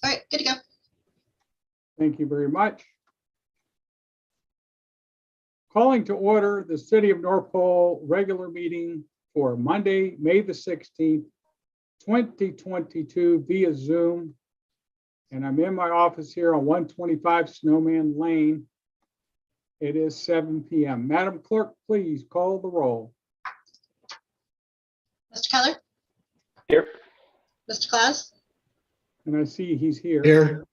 All right, good to go. Thank you very much. Calling to order the City of North Pole regular meeting for Monday, May the 16th, 2022 via Zoom. And I'm in my office here on 125 Snowman Lane. It is 7 p.m. Madam Clerk, please call the roll. Mr. Keller? Here. Mr. Claus? And I see he's here. Here.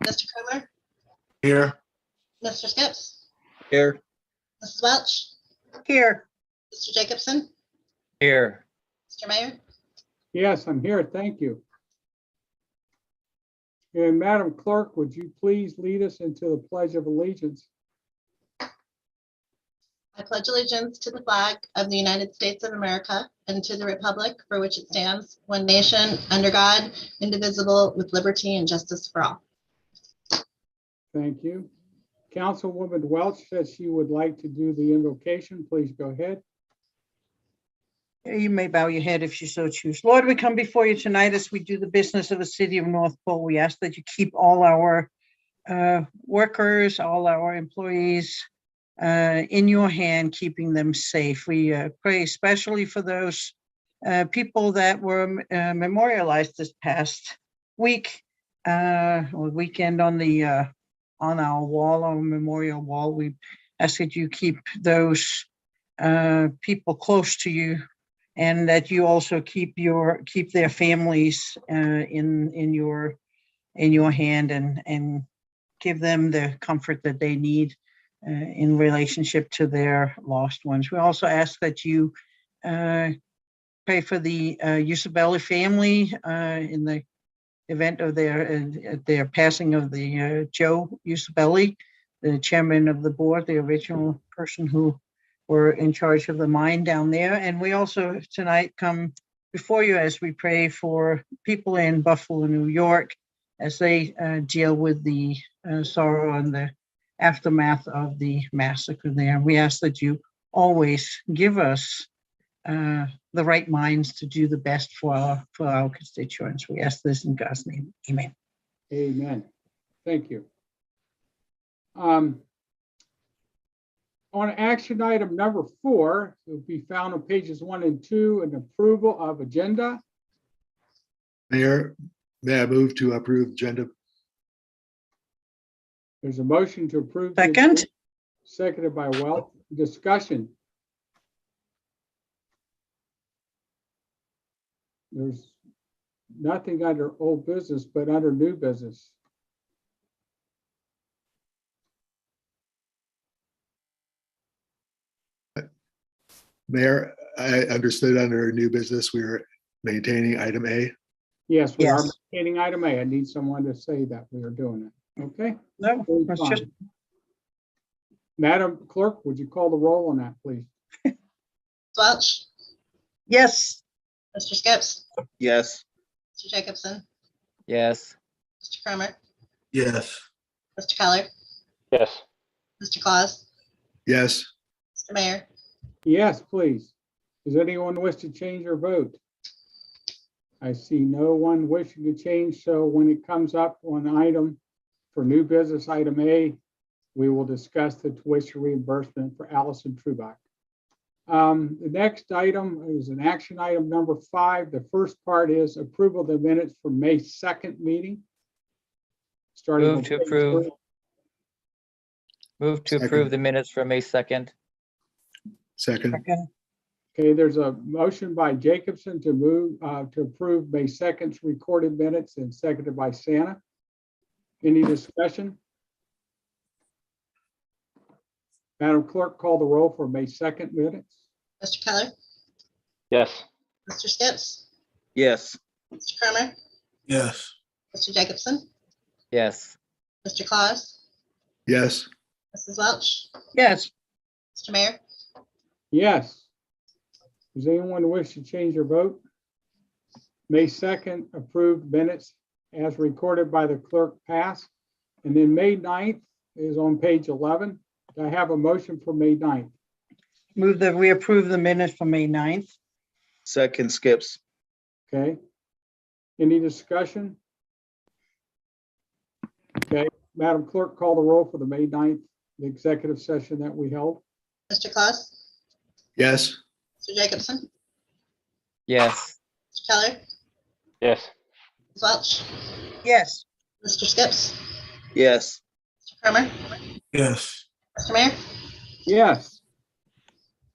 Mr. Kramer? Here. Mr. Skips? Here. Mrs. Welch? Here. Mr. Jacobson? Here. Mr. Mayor? Yes, I'm here. Thank you. And Madam Clerk, would you please lead us into the Pledge of Allegiance? I pledge allegiance to the flag of the United States of America and to the republic for which it stands, one nation, under God, indivisible, with liberty and justice for all. Thank you. Councilwoman Welch says she would like to do the invocation. Please go ahead. You may bow your head if you so choose. Lord, we come before you tonight as we do the business of the city of North Pole. We ask that you keep all our workers, all our employees in your hand, keeping them safe. We pray especially for those people that were memorialized this past week or weekend on the on our wall, our memorial wall. We ask that you keep those people close to you, and that you also keep their families in your hand and give them the comfort that they need in relationship to their lost ones. We also ask that you pray for the Usabelli family in the event of their passing of the Joe Usabelli, the chairman of the board, the original person who were in charge of the mine down there. And we also tonight come before you as we pray for people in Buffalo, New York, as they deal with the sorrow and the aftermath of the massacre there. We ask that you always give us the right minds to do the best for our constituents. We ask this in God's name. Amen. Amen. Thank you. On action item number 4, it will be found on pages 1 and 2, an approval of agenda. Mayor, may I move to approve agenda? There's a motion to approve. the Second. agenda, seconded by Welch. Discussion. There's nothing under old business, but under new business. Mayor, I understood under new business, we were maintaining item A. Yes, we are Yes. maintaining item A. I need someone to say that we are doing it. Okay. No, Very that's fine. just Madam Clerk, would you call the roll on that, please? Mrs. Welch? yes. Mr. Skips? Yes. Mr. Jacobson? Yes. Mr. Kramer? Yes. Mr. Keller? Yes. Mr. Claus? Yes. Mr. Mayor? Yes, please. Does anyone wish to change their vote? I see no one wishing to change, so when it comes up on item for new business, item A, we will discuss the tuition reimbursement for Allison Trubach. The next item is an action item number 5. The first part is approval of the minutes for May 2nd meeting. Starting Move on to page approve. 3. Move to approve Second. the minutes for May 2nd. Second. Second. Okay, there's a motion by Jacobson to move to approve May 2nd's recorded minutes and seconded by Santa. Any discussion? Madam Clerk, call the roll for May 2nd minutes. Mr. Keller? Yes. Mr. Skips? Yes. Mr. Kramer? Yes. Mr. Jacobson? Yes. Mr. Claus? Yes. Mrs. Welch? Yes. Mr. Mayor? Yes. Does anyone wish to change their vote? May 2nd approved minutes as recorded by the clerk passed. And then May 9th is on page 11. Do I have a motion for May 9th? Move that we approve the minutes for May 9th. Second. Skips. Okay. Any discussion? Madam Clerk, call the roll for the May 9th, the executive session that we held. Mr. Claus, Yes. Mr. Jacobson, Yes. Mr. Keller, Yes. Ms. Welch, Yes. Mr. Skips, Yes. Mr. Kramer, Yes. Mr. Mayor. Yes.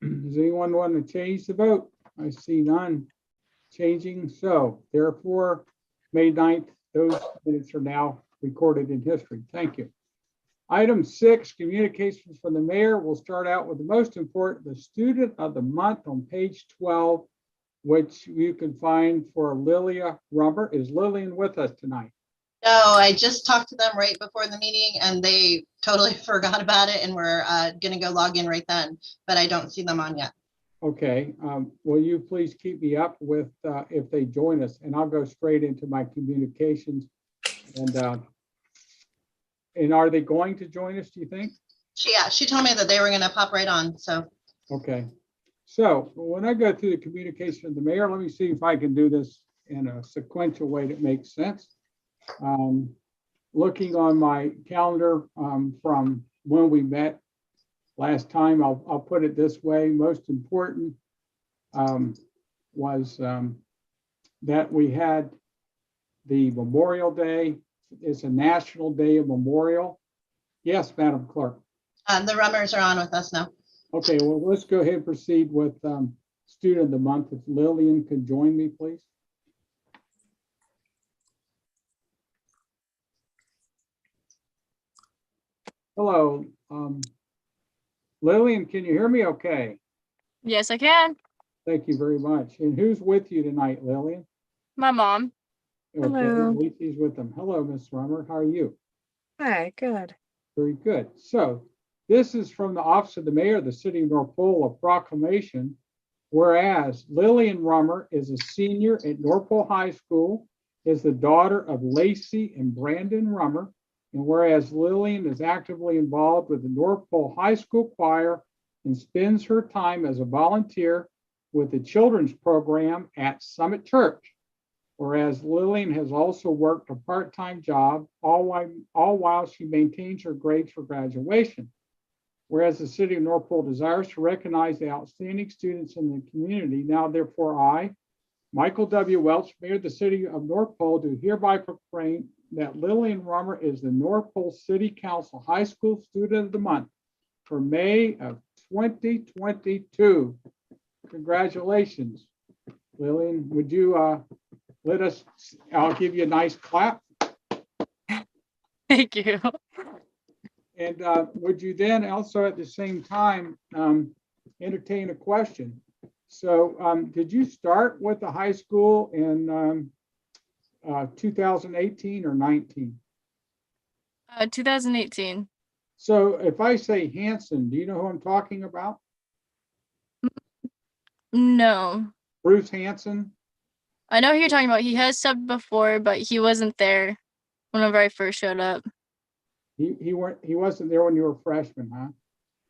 Does anyone want to change the vote? I see none changing. So therefore, May 9th, those minutes are now recorded in history. Thank you. Item 6, communications from the mayor. We'll start out with the most important, the student of the month on page 12, which you can find for Lilia Rumber. Is Lillian with us tonight? No, I just talked to them right before the meeting and they totally forgot about it and we're gonna go log in right then, but I don't see them on yet. Okay, will you please keep me up with if they join us, and I'll go straight into my communications. And are they going to join us, do you think? She told me that they were gonna pop right on, so. Okay, so when I go through the communication of the mayor, let me see if I can do this in a sequential way that makes sense. Looking on my calendar from when we met last time, I'll put it this way. Most important was that we had the Memorial Day. It's a national day of memorial. Yes, Madam Clerk. The Rummers are on with us now. Okay, well, let's go ahead and proceed with student of the month. If Lillian could join me, please. Hello, Lillian, can you hear me okay? Yes, I can. Thank you very much. And who's with you tonight, Lillian? My mom. Okay, Hello. Lisi's with them. Hello, Miss Rummer. How are you? Hi, good. Very good. So this is from the Office of the Mayor of the City of North Pole, a proclamation. Whereas Lillian Rummer is a senior at North Pole High School, is the daughter of Lacey and Brandon Rummer. And whereas Lillian is actively involved with the North Pole High School Choir and spends her time as a volunteer with the children's program at Summit Church. Whereas Lillian has also worked a part-time job, all while she maintains her grades for graduation. Whereas the City of North Pole desires to recognize the outstanding students in the community, now therefore I, Michael W. Welch, Mayor of the City of North Pole, do hereby proclaim that Lillian Rummer is the North Pole City Council High School Student of the Month for May of 2022. Congratulations. Lillian, would you let us, I'll give you a nice clap. Thank you. And would you then also at the same time entertain a question? So did you start with the high school in 2018 or 19? 2018. So if I say Hanson, do you know who I'm talking about? No. Bruce Hanson? I know who you're talking about. He has subbed before, but he wasn't there whenever I first showed up. He wasn't there when you were a freshman, huh?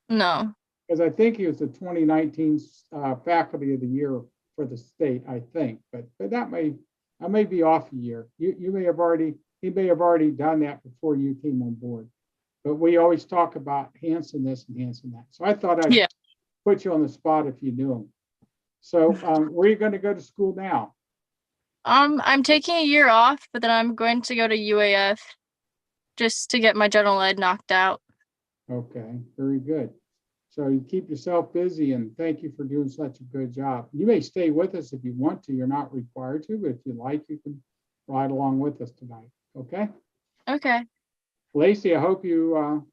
No. Because I think he was the 2019 Faculty of the Year for the state, I think. But I may be off a year. He may have already done that before you came on board. But we always talk about Hanson this and Hanson that. So I thought I'd put you on the spot if you knew him. So where are you going to go to school now? I'm taking a year off, but then I'm going to go to UAF just to get my general ed knocked out. Okay, very good. So you keep yourself busy, and thank you for doing such a good job. You may stay with us if you want to. You're not required to, but if you like, you can ride along with us tonight. Okay? Okay. Lacey, I hope you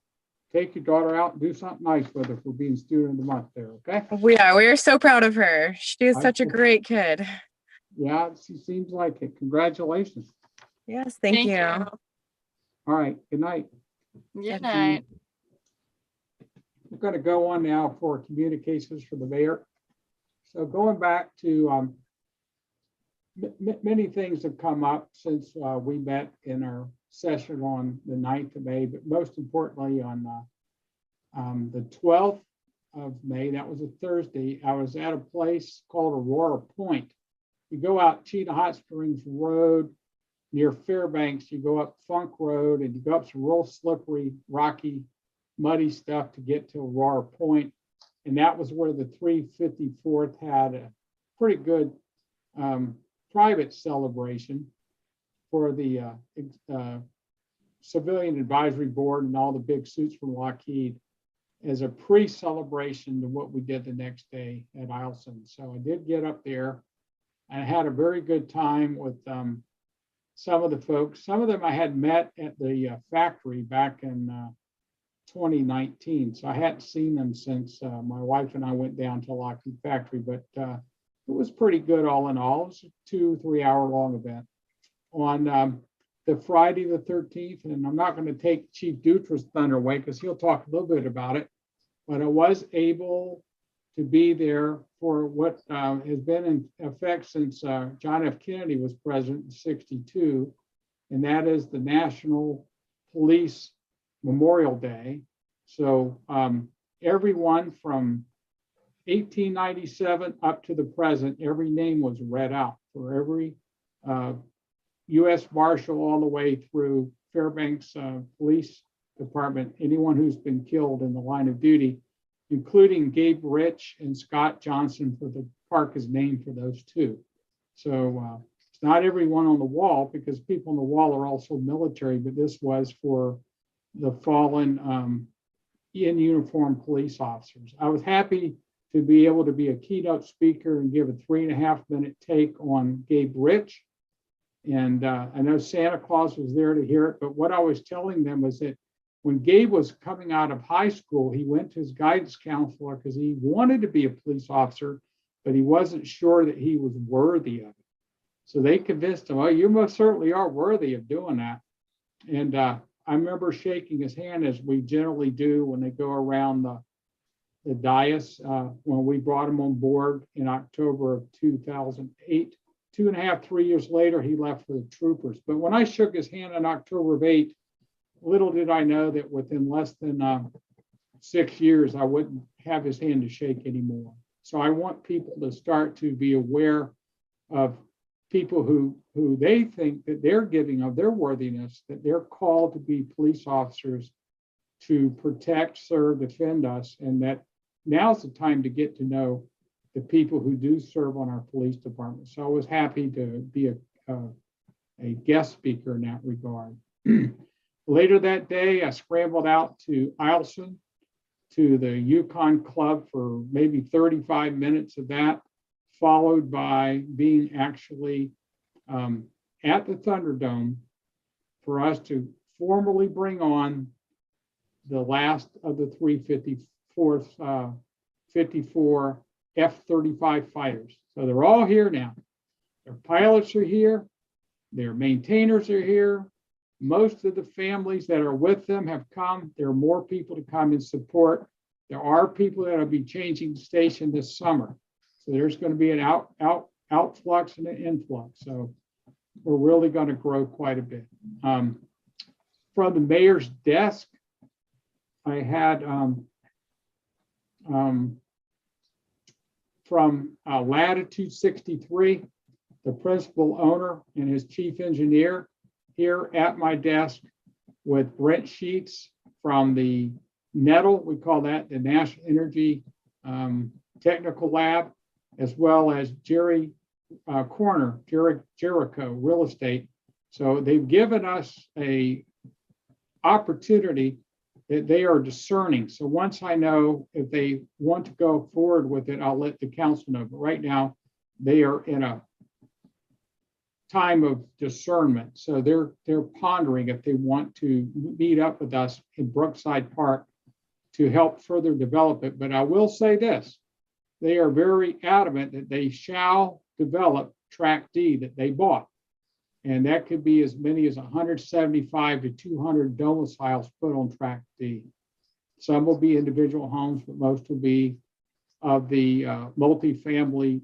take your daughter out and do something nice with her for being student of the month there, okay? We are so proud of her. She is such a I- great kid. Yeah, she seems like it. Congratulations. Yes, thank you. All right, good night. Good night. We're going to go on now for communications for the mayor. So going back to many things have come up since we met in our session on the 9th of May, but most importantly on the 12th of May, that was a Thursday, I was at a place called Aurora Point. You go out Cheetah Hot Springs Road, near Fairbanks, you go up Funk Road and you go up some real slippery, rocky, muddy stuff to get to Aurora Point. And that was where the 354th had a pretty good private celebration for the Civilian Advisory Board and all the big suits from Lockheed as a pre-celebration to what we did the next day at Eielson. So I did get up there. I had a very good time with some of the folks. Some of them I had met at the factory back in 2019. So I hadn't seen them since my wife and I went down to Lockheed Factory, but it was pretty good all in all. It was a 2-3 hour long event. On the Friday the 13th, and I'm not going to take Chief Dutra's thunder away because he'll talk a little bit about it, but I was able to be there for what has been in effect since John F. Kennedy was president in '62, and that is the National Police Memorial Day. So everyone from 1897 up to the present, every name was read out for every U.S. Marshal all the way through Fairbanks Police Department, anyone who's been killed in the line of duty, including Gabe Rich and Scott Johnson, for the park is named for those two. So it's not everyone on the wall because people on the wall are also military, but this was for the fallen in uniform police officers. I was happy to be able to be a keynote speaker and give a 3.5-minute take on Gabe Rich. And I know Santa Claus was there to hear it, but what I was telling them was that when Gabe was coming out of high school, he went to his guidance counselor because he wanted to be a police officer, but he wasn't sure that he was worthy of it. So they convinced him, oh, you most certainly are worthy of doing that. And I remember shaking his hand as we generally do when they go around the dais when we brought him on board in October of 2008. 2.5, 3 years later, he left for the troopers. But when I shook his hand in October of '08, little did I know that within less than 6 years, I wouldn't have his hand to shake anymore. So I want people to start to be aware of people who they think that they're giving of their worthiness, that they're called to be police officers to protect, serve, defend us, and that now's the time to get to know the people who do serve on our police department. So I was happy to be a guest speaker in that regard. Later that day, I scrambled out to Eielson to the Yukon Club for maybe 35 minutes of that, followed by being actually at the Thunderdome for us to formally bring on the last of the 54 F-35 fighters. So they're all here now. Their pilots are here. Their maintainers are here. Most of the families that are with them have come. There are more people to come and support. There are people that will be changing the station this summer. So there's going to be an outflux and an influx. So we're really going to grow quite a bit. From the mayor's desk, I had from Latitude 63, the principal owner and his chief engineer here at my desk with Brent Sheets from the NETL, we call that the National Energy Technical Lab, as well as Jerry Corner, Jericho Real Estate. So they've given us a opportunity that they are discerning. So once I know if they want to go forward with it, I'll let the council know. But right now, they are in a time of discernment. So they're pondering if they want to meet up with us in Brookside Park to help further develop it. But I will say this, they are very adamant that they shall develop Track D that they bought. And that could be as many as 175 to 200 domiciles put on Track D. Some will be individual homes, but most will be of the multifamily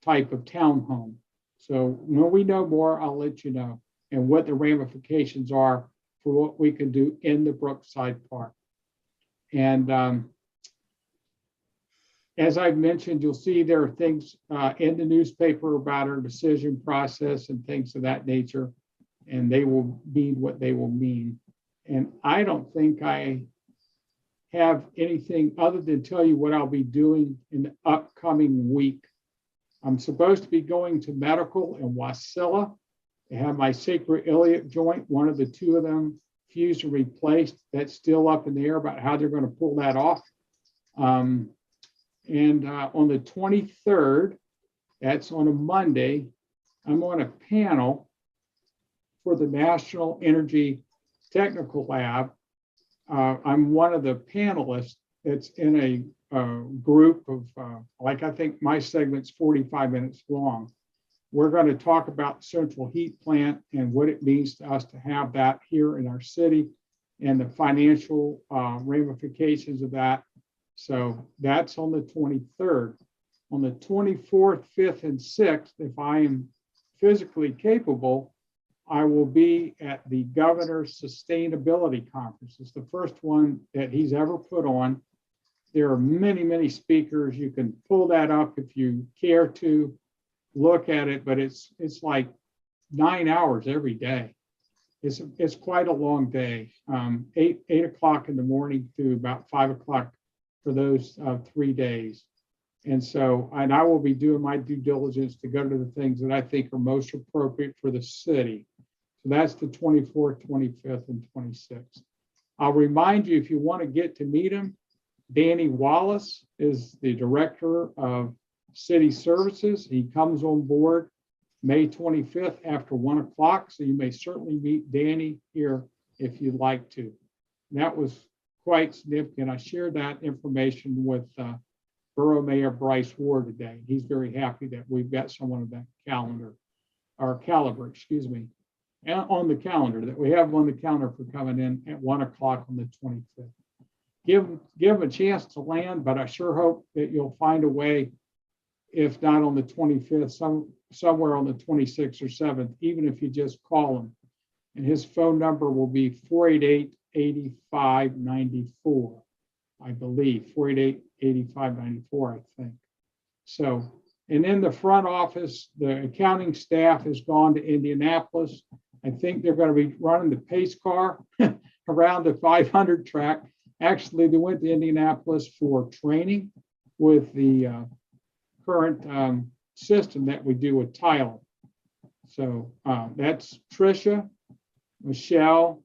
type of townhome. So when we know more, I'll let you know, and what the ramifications are for what we can do in the Brookside Park. And as I've mentioned, you'll see there are things in the newspaper about our decision process and things of that nature. and they will mean what they will mean. And I don't think I have anything other than tell you what I'll be doing in the upcoming week. I'm supposed to be going to medical in Wasilla to have my sacroiliac joint, one of the two of them, fused and replaced. That's still up in the air about how they're going to pull that off. And on the 23rd, that's on a Monday, I'm on a panel for the National Energy Technical Lab. I'm one of the panelists that's in a group of, like, I think my segment's 45 minutes long. We're going to talk about central heat plant and what it means to us to have that here in our city and the financial ramifications of that. So that's on the 23rd. On the 24th, 5th, and 6th, if I am physically capable, I will be at the Governor's Sustainability Conference. It's the first one that he's ever put on. There are many, many speakers. You can pull that up if you care to look at it, but it's like 9 hours every day. It's quite a long day. 8 o'clock in the morning to about 5 o'clock for those 3 days. And so, and I will be doing my due diligence to go to the things that I think are most appropriate for the city. So that's the 24th, 25th, and 26th. I'll remind you, if you want to get to meet him, Danny Wallace is the director of city services. He comes on board May 25th after 1 o'clock. So you may certainly meet Danny here if you'd like to. And that was quite significant. I shared that information with Borough Mayor Bryce Ward today. He's very happy that we've got someone of that caliber, excuse me, and on the calendar, that we have on the calendar for coming in at 1 o'clock on the 25th. Give them a chance to land, but I sure hope that you'll find a way, if not on the 25th, somewhere on the 26th or 7th, even if you just call him. And his phone number will be 488-8594, I believe, 488-8594, I think. So, and in the front office, the accounting staff has gone to Indianapolis. I think they're going to be running the pace car around the 500 track. Actually, they went to Indianapolis for training with the current system that we do with tiling. So that's Tricia, Michelle,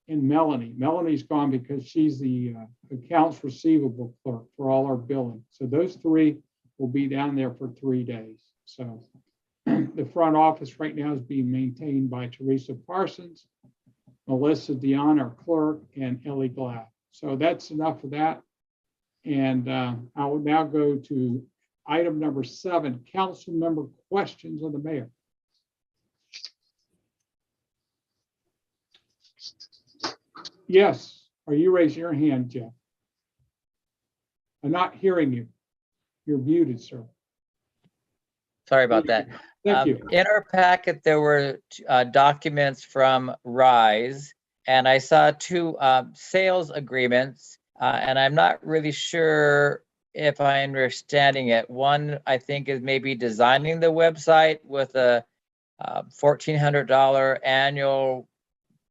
and Melanie. Melanie's gone because she's the accounts receivable clerk for all our billing. So those three will be down there for 3 days. So the front office right now is being maintained by Teresa Parsons, Melissa Dion, our clerk, and Ellie Glad. So that's enough of that. And I will now go to item number 7, council member questions of the mayor. Yes, are you raising your hand, Jeff? I'm not hearing you. You're muted, sir. Sorry about that. Thank you. In our packet, there were documents from RISE, and I saw 2 sales agreements, and I'm not really sure if I'm understanding it. One, I think, is maybe designing the website with a $1,400 annual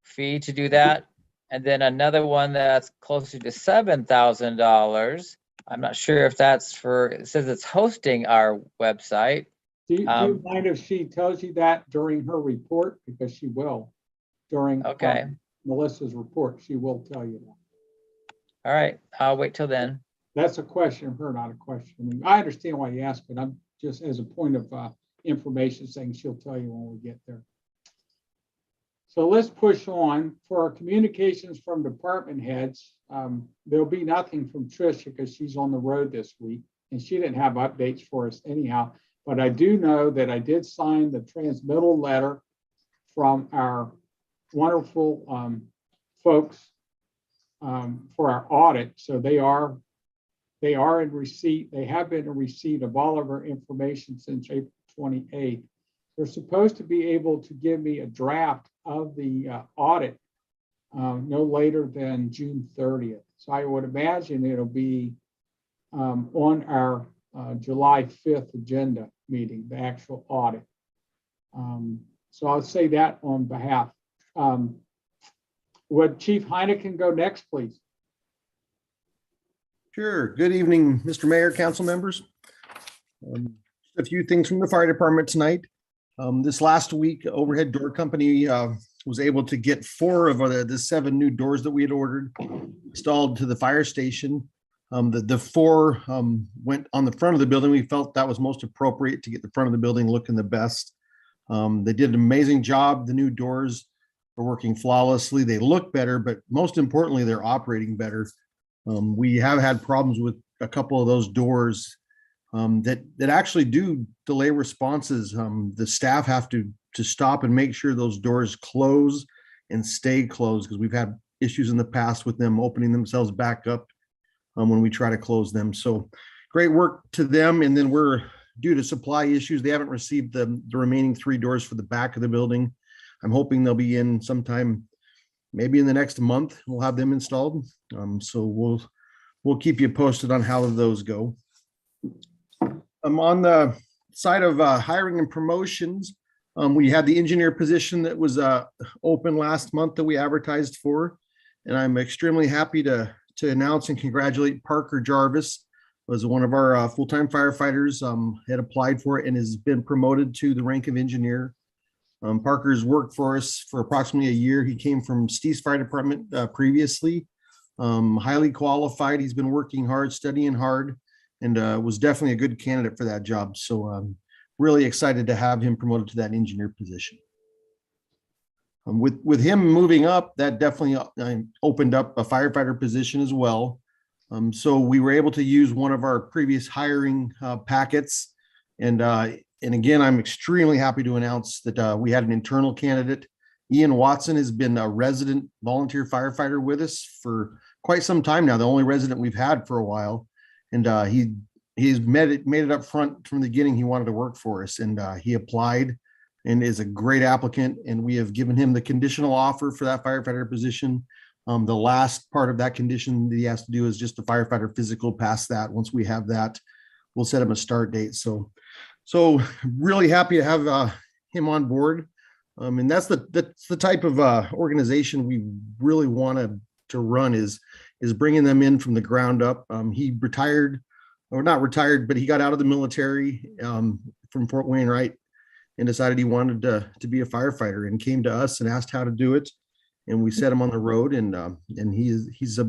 fee to do that. And then another one that's closer to $7,000. I'm not sure if that's for, it says it's hosting our website. Do you mind if she tells you that during her report? Because she will during Melissa's report. She will tell you that. All right, I'll wait till then. That's a question of her, not a question. I mean, I understand why you asked, but I'm just as a point of information saying she'll tell you when we get there. So let's push on for our communications from department heads. There'll be nothing from Tricia because she's on the road this week and she didn't have updates for us anyhow. But I do know that I did sign the transmittal letter from our wonderful folks for our audit. So they are in receipt. They have been in receipt of all of our information since April 28th. They're supposed to be able to give me a draft of the audit no later than June 30th. So I would imagine it'll be on our July 5th agenda meeting, the actual audit. So I'll say that on behalf Would Chief Heineken go next, please? Sure. Good evening, Mr. Mayor, council members. A few things from the fire department tonight. This last week, Overhead Door Company was able to get 4 of the 7 new doors that we had ordered installed to the fire station. The 4 went on the front of the building. We felt that was most appropriate to get the front of the building looking the best. They did an amazing job. The new doors are working flawlessly. They look better, but most importantly, they're operating better. We have had problems with a couple of those doors that actually do delay responses. The staff have to stop and make sure those doors close and stay closed, because we've had issues in the past with them opening themselves back up when we try to close them. So great work to them. And then we're due to supply issues, they haven't received the remaining 3 doors for the back of the building. I'm hoping they'll be in sometime, maybe in the next month. We'll have them installed. So we'll keep you posted on how those go. On the side of hiring and promotions, we had the engineer position that was open last month that we advertised for. And I'm extremely happy to announce and congratulate Parker Jarvis, was one of our full-time firefighters, had applied for it and has been promoted to the rank of engineer. Parker's worked for us for approximately a year. He came from Steve's Fire Department previously, highly qualified. He's been working hard, studying hard, and was definitely a good candidate for that job. So I'm really excited to have him promoted to that engineer position. With him moving up, that definitely opened up a firefighter position as well. So we were able to use one of our previous hiring packets. And again, I'm extremely happy to announce that we had an internal candidate. Ian Watson has been a resident volunteer firefighter with us for quite some time now, the only resident we've had for a while. And he's made it up front from the beginning. He wanted to work for us, and he applied and is a great applicant. And we have given him the conditional offer for that firefighter position. The last part of that condition that he has to do is just the firefighter physical. Past that, once we have that, we'll set him a start date. So really happy to have him on board. And that's the type of organization we really want to run is bringing them in from the ground up. He retired, or not retired, but he got out of the military from Fort Wainwright and decided he wanted to be a firefighter, and came to us and asked how to do it. And we set him on the road, and he's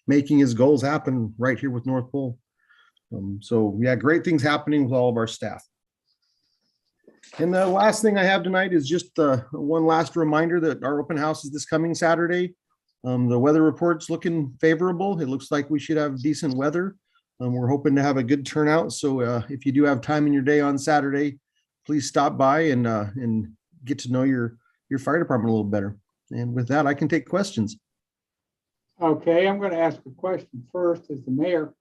making his goals happen right here with North Pole. So yeah, great things happening with all of our staff. And the last thing I have tonight is just one last reminder that our open house is this coming Saturday. The weather report's looking favorable. It looks like we should have decent weather. We're hoping to have a good turnout. So if you do have time in your day on Saturday, please stop by and get to know your fire department a little better. And with that, I can take questions. Okay, I'm going to ask a question first as the mayor.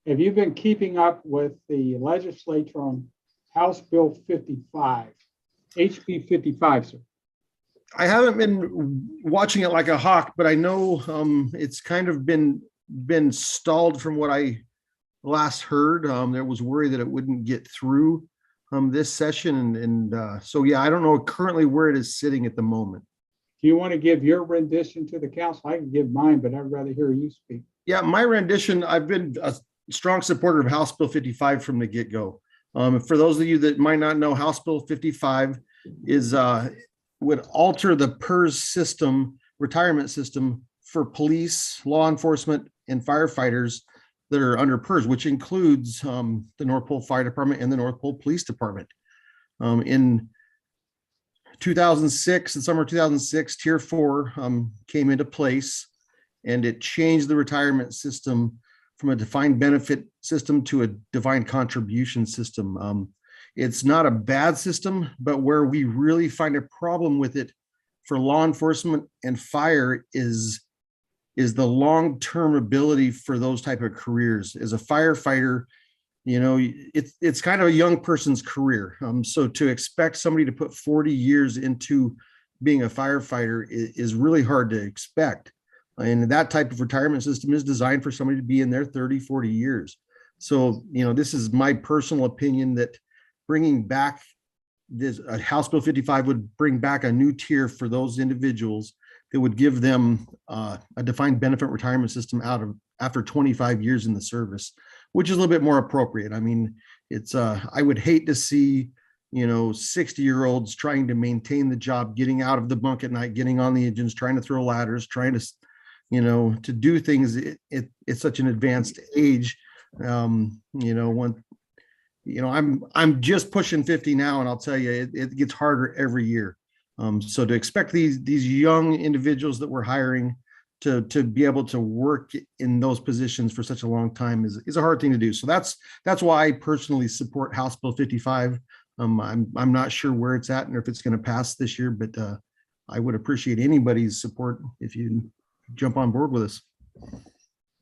Have you been keeping up with the legislature on House Bill 55, HB 55, sir? I haven't been watching it like a hawk, but I know it's kind of been stalled from what I last heard. There was worry that it wouldn't get through this session. And so, yeah, I don't know currently where it is sitting at the moment. Do you want to give your rendition to the council? I can give mine, but I'd rather hear you speak. Yeah, my rendition, I've been a strong supporter of House Bill 55 from the get-go. For those of you that might not know, House Bill 55 would alter the PERS system, retirement system for police, law enforcement, and firefighters that are under PERS, which includes the North Pole Fire Department and the North Pole Police Department. In 2006, in summer 2006, Tier 4 came into place, and it changed the retirement system from a defined benefit system to a defined contribution system. It's not a bad system, but where we really find a problem with it for law enforcement and fire is the long-term ability for those type of careers. As a firefighter, you know, it's kind of a young person's career. So to expect somebody to put 40 years into being a firefighter is really hard to expect. And that type of retirement system is designed for somebody to be in there 30, 40 years. So, you know, this is my personal opinion that bringing back House Bill 55 would bring back a new tier for those individuals that would give them a defined benefit retirement system after 25 years in the service, which is a little bit more appropriate. I mean, I would hate to see, 60-year-olds trying to maintain the job, getting out of the bunk at night, getting on the engines, trying to throw ladders, trying to, to do things at such an advanced age. I'm just pushing 50 now, and I'll tell you, it gets harder every year. So to expect these young individuals that we're hiring to be able to work in those positions for such a long time is a hard thing to do. So that's why I personally support House Bill 55. I'm not sure where it's at and if it's going to pass this year, but I would appreciate anybody's support if you jump on board with us.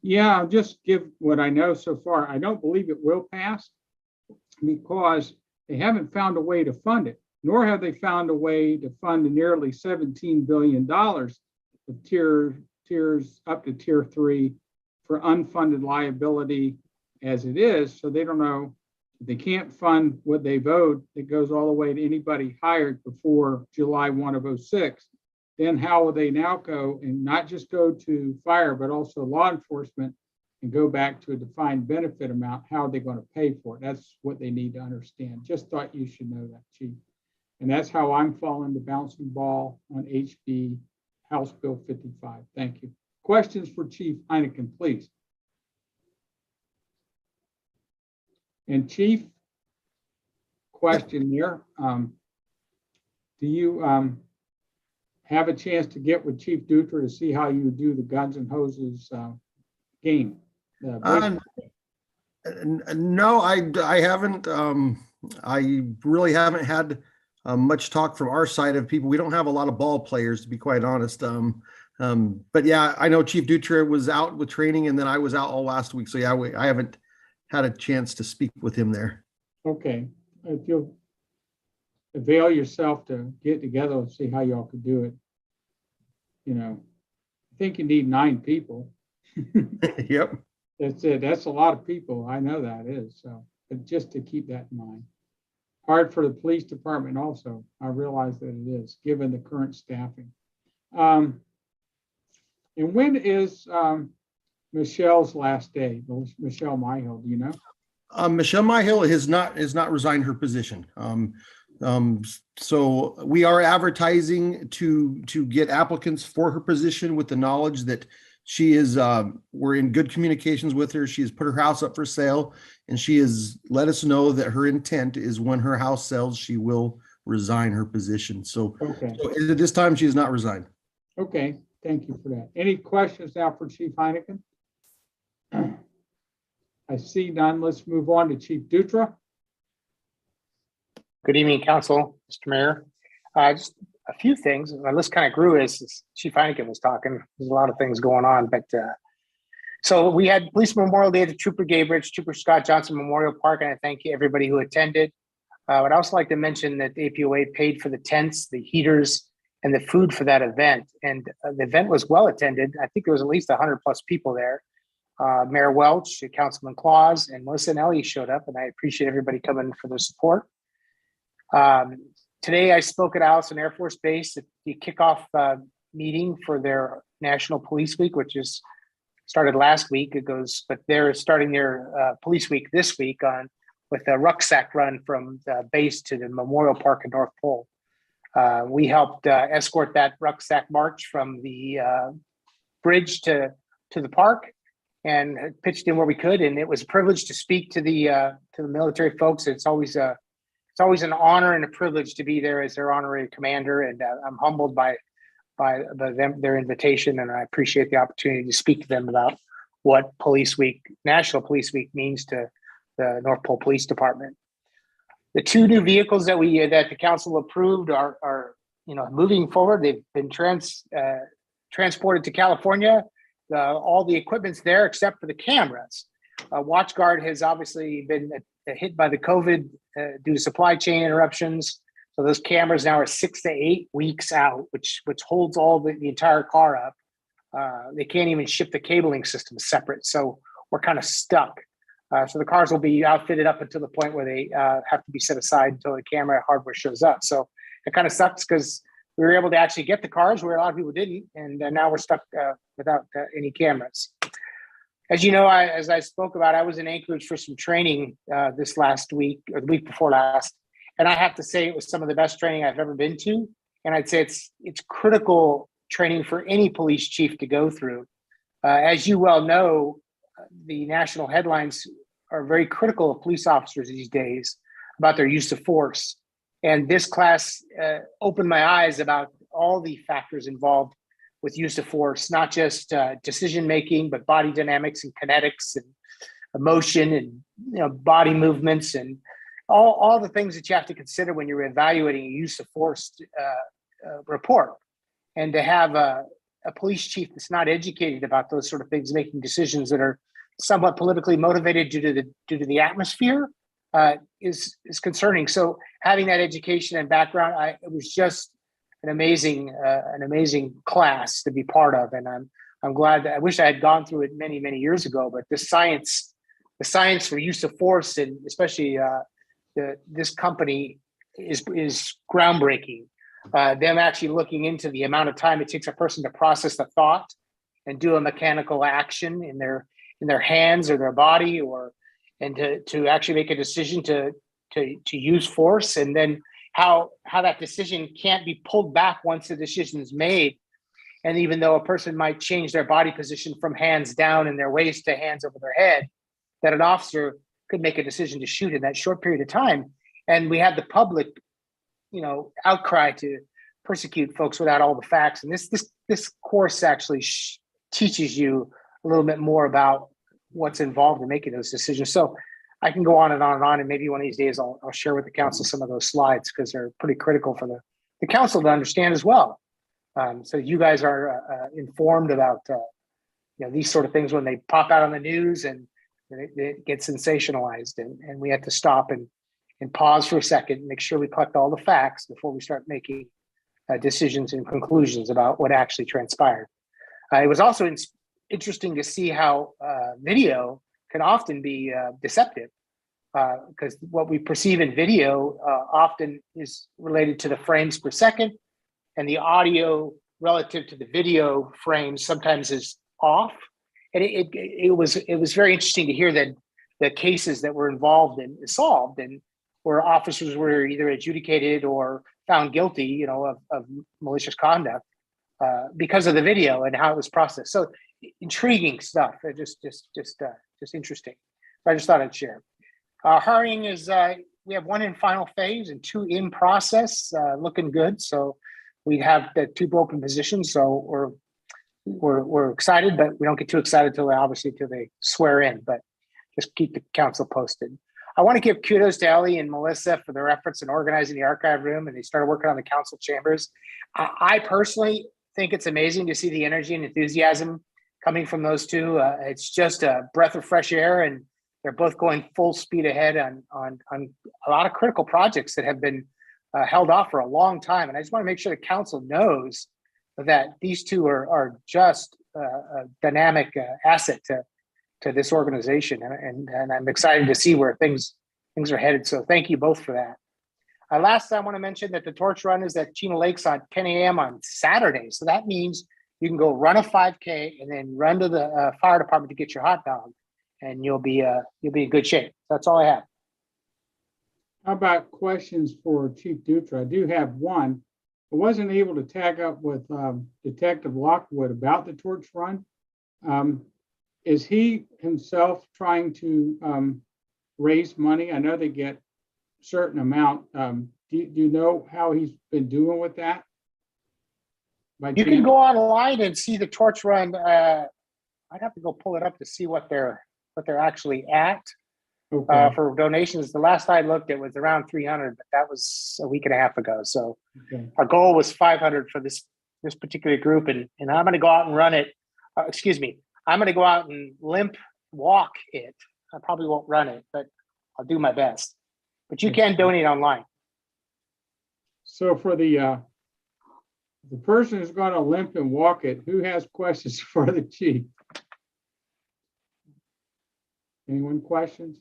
Yeah, I'll just give what I know so far. I don't believe it will pass because they haven't found a way to fund it, nor have they found a way to fund the nearly $17 billion of tiers up to tier 3 for unfunded liability as it is. So they don't know. They can't fund what they've owed. It goes all the way to anybody hired before July 1 of 06. Then how will they now go and not just go to fire, but also law enforcement and go back to a defined benefit amount? How are they going to pay for it? That's what they need to understand. Just thought you should know that, Chief. And that's how I'm following the bouncing ball on HB House Bill 55. Thank you. Questions for Chief Heineken, please. And Chief, question there. Do you have a chance to get with Chief Dutra to see how you do the guns and hoses game? No, I haven't. I really haven't had much talk from our side of people. We don't have a lot of ball players, to be quite honest. But yeah, I know Chief Dutra was out with training, and then I was out all last week. So yeah, I haven't had a chance to speak with him there. Okay, if you'll avail yourself to get together and see how y'all could do it. I think you need 9 people. Yep. That's it. That's a lot of people. I know that is. So, but just to keep that in mind. Hard for the police department also. I realize that it is, given the current staffing. And when is Michelle's last day? Michelle Myhill, do you know? Michelle Myhill has not resigned her position. So we are advertising to get applicants for her position with the knowledge that she is, we're in good communications with her. She has put her house up for sale, and she has let us know that her intent is when her house sells, she will resign her position. So, Okay. So at this time, she has not resigned. Okay, thank you for that. Any questions now for Chief Heineken? I see none. Let's move on to Chief Dutra. Good evening, Council, Mr. Mayor. Just a few things. My list kind of grew as Chief Heineken was talking. There's a lot of things going on, but so we had Police Memorial Day at the Trooper Gay Bridge, Trooper Scott Johnson Memorial Park, and I thank everybody who attended. I'd also like to mention that the APOA paid for the tents, the heaters, and the food for that event. And the event was well attended. I think there was at least 100+ people there. Mayor Welch, Councilman Claus, and Melissa and Ellie showed up, and I appreciate everybody coming for their support. Today, I spoke at Allison Air Force Base at the kickoff meeting for their National Police Week, which is started last week. But they're starting their Police Week this week with a rucksack run from the base to the Memorial Park in North Pole. We helped escort that rucksack march from the bridge to the park and pitched in where we could. And it was a privilege to speak to the military folks. It's always an honor and a privilege to be there as their honorary commander. And I'm humbled by their invitation. And I appreciate the opportunity to speak to them about what Police Week, National Police Week means to the North Pole Police Department. The 2 new vehicles that the council approved are moving forward. They've been transported to California. All the equipment's there except for the cameras. WatchGuard has obviously been hit by the COVID due to supply chain interruptions. So those cameras now are 6 to 8 weeks out, which holds all the entire car up. They can't even ship the cabling system separate. So we're kind of stuck. So the cars will be outfitted up until the point where they have to be set aside until the camera hardware shows up. So it kind of sucks because we were able to actually get the cars where a lot of people didn't, and now we're stuck without any cameras. As you know, as I spoke about, I was in Anchorage for some training this last week or the week before last, and I have to say it was some of the best training I've ever been to. And I'd say it's critical training for any police chief to go through. As you well know, the national headlines are very critical of police officers these days about their use of force. And this class opened my eyes about all the factors involved with use of force, not just decision-making, but body dynamics and kinetics and emotion and body movements and all the things that you have to consider when you're evaluating a use of force report. And to have a police chief that's not educated about those sort of things, making decisions that are somewhat politically motivated due to the atmosphere is concerning. So having that education and background, it was just an amazing class to be part of, and I'm glad that I wish I had gone through it many years ago. But the science for use of force, and especially this company is groundbreaking. Them actually looking into the amount of time it takes a person to process a thought and do a mechanical action in their hands or their body, and to actually make a decision to use force, and then how that decision can't be pulled back once the decision is made. And even though a person might change their body position from hands down in their waist to hands over their head, that an officer could make a decision to shoot in that short period of time. And we had the public, outcry to persecute folks without all the facts. And this course actually teaches you a little bit more about what's involved in making those decisions. So I can go on and on and on, and maybe one of these days I'll share with the council some of those slides because they're pretty critical for the council to understand as well. So you guys are informed about these sort of things when they pop out on the news and they get sensationalized, and we have to stop and pause for a second and make sure we collect all the facts before we start making decisions and conclusions about what actually transpired. It was also interesting to see how video can often be deceptive, because what we perceive in video often is related to the frames per second, and the audio relative to the video frames sometimes is off. And it was very interesting to hear that the cases that were involved and solved, and where officers were either adjudicated or found guilty, of malicious conduct because of the video and how it was processed. So intriguing stuff. Just interesting. So I just thought I'd share. Hiring is we have 1 in final phase and 2 in process, looking good. So we have the 2 open positions. So we're excited, but we don't get too excited till they swear in. But just keep the council posted. I want to give kudos to Ellie and Melissa for their efforts in organizing the archive room, and they started working on the council chambers. I personally think it's amazing to see the energy and enthusiasm coming from those two. It's just a breath of fresh air, and they're both going full speed ahead on a lot of critical projects that have been held off for a long time. And I just want to make sure the council knows that these two are just a dynamic asset to this organization, and I'm excited to see where things are headed. So thank you both for that. Last, I want to mention that the torch run is at Chino Lakes on 10 a.m. on Saturday. So that means you can go run a 5K and then run to the fire department to get your hot dog, and you'll be in good shape. That's all I have. How about questions for Chief Dutra? I do have one. I wasn't able to tag up with Detective Lockwood about the torch run. Is he himself trying to raise money? I know they get a certain amount. Do you know how he's been doing with that? You can go online and see the torch run. I'd have to go pull it up to see what they're actually at. Okay. For donations. The last I looked, it was around 300, but that was a week and a half ago. So Okay. our goal was 500 for this particular group, and I'm going to go out and run it. I'm going to go out and limp walk it. I probably won't run it, but I'll do my best. But you can donate online. So for the person who's going to limp and walk it, who has questions for the chief? Anyone questions?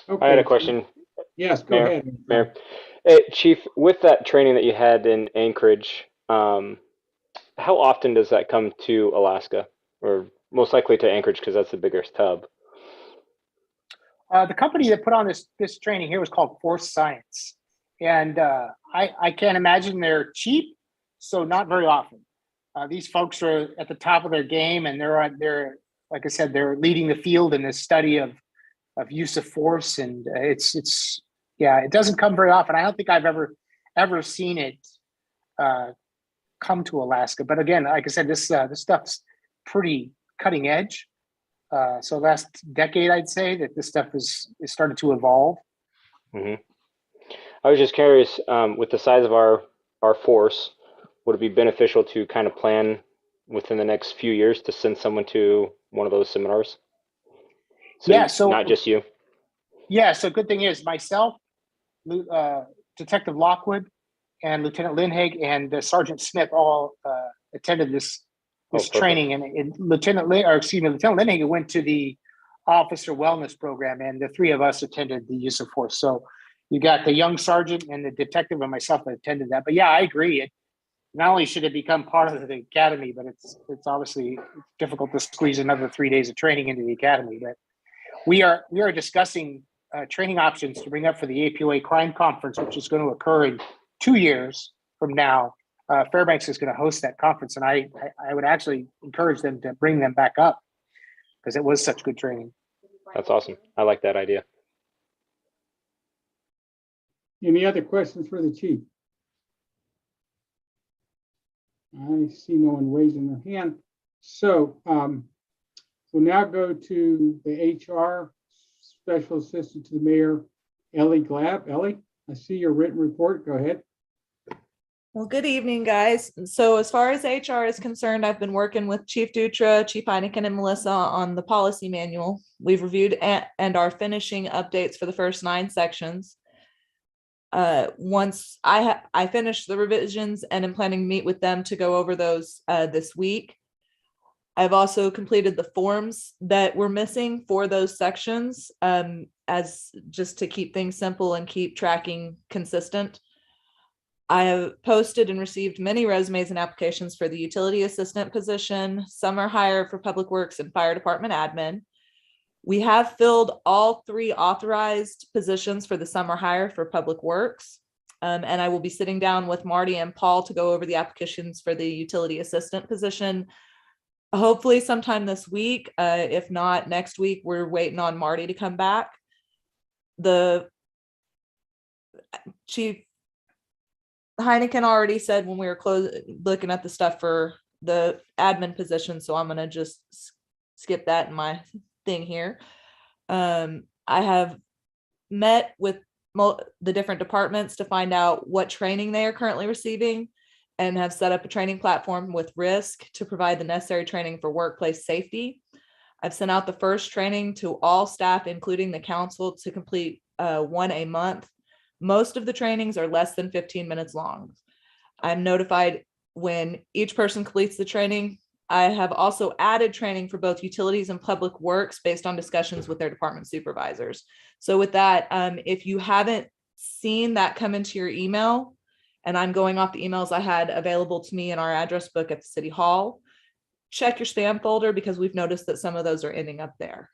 I had a Okay, question, yes, go Mayor. ahead. Mayor. Hey, Chief, with that training that you had in Anchorage, how often does that come to Alaska, or most likely to Anchorage because that's the biggest hub? The company that put on this training here was called Force Science, and I can't imagine they're cheap, so not very often. These folks are at the top of their game, and they're like I said, they're leading the field in this study of use of force, and it's yeah, it doesn't come very often. I don't think I've ever seen it come to Alaska. But again, like I said, this stuff's pretty cutting edge. So last decade, I'd say that this stuff is started to evolve. Hmm. I was just curious, with the size of our force, would it be beneficial to kind of plan within the next few years to send someone to one of those seminars? Yeah, so not just you. yeah, so good thing is myself, Detective Lockwood, and Lieutenant Lindhag and Sergeant Smith all attended this Perfect. training, and Lieutenant Lindhag went to the officer wellness program, and the three of us attended the use of force. So you got the young sergeant and the detective and myself that attended that. But yeah, I agree. It not only should it become part of the academy, but it's obviously difficult to squeeze another 3 days of training into the academy. But we are discussing training options to bring up for the APOA crime conference, which is going to occur in 2 years from now. Fairbanks is going to host that conference, and I would actually encourage them to bring them back up because it was such good training. That's awesome. I like that idea. Any other questions for the chief? I see no one raising their hand. So we'll now go to the HR Special Assistant to the Mayor, Ellie Glab. Ellie, I see your written report. Go ahead. Well, good evening, guys. So as far as HR is concerned, I've been working with Chief Dutra, Chief Heineken, and Melissa on the policy manual. We've reviewed and are finishing updates for the first 9 sections. Once I finish the revisions and am planning to meet with them to go over those this week. I've also completed the forms that were missing for those sections as just to keep things simple and keep tracking consistent. I have posted and received many resumes and applications for the utility assistant position, summer hire for public works and fire department admin. We have filled all 3 authorized positions for the summer hire for public works. And I will be sitting down with Marty and Paul to go over the applications for the utility assistant position. Hopefully sometime this week. If not next week, we're waiting on Marty to come back. The Chief Heineken already said when we were looking at the stuff for the admin position, so I'm going to just skip that in my thing here. I have met with the different departments to find out what training they are currently receiving and have set up a training platform with RISC to provide the necessary training for workplace safety. I've sent out the first training to all staff, including the council, to complete 1 a month. Most of the trainings are less than 15 minutes long. I'm notified when each person completes the training. I have also added training for both utilities and public works based on discussions with their department supervisors. So with that, if you haven't seen that come into your email, and I'm going off the emails I had available to me in our address book at the City Hall, check your spam folder because we've noticed that some of those are ending up there.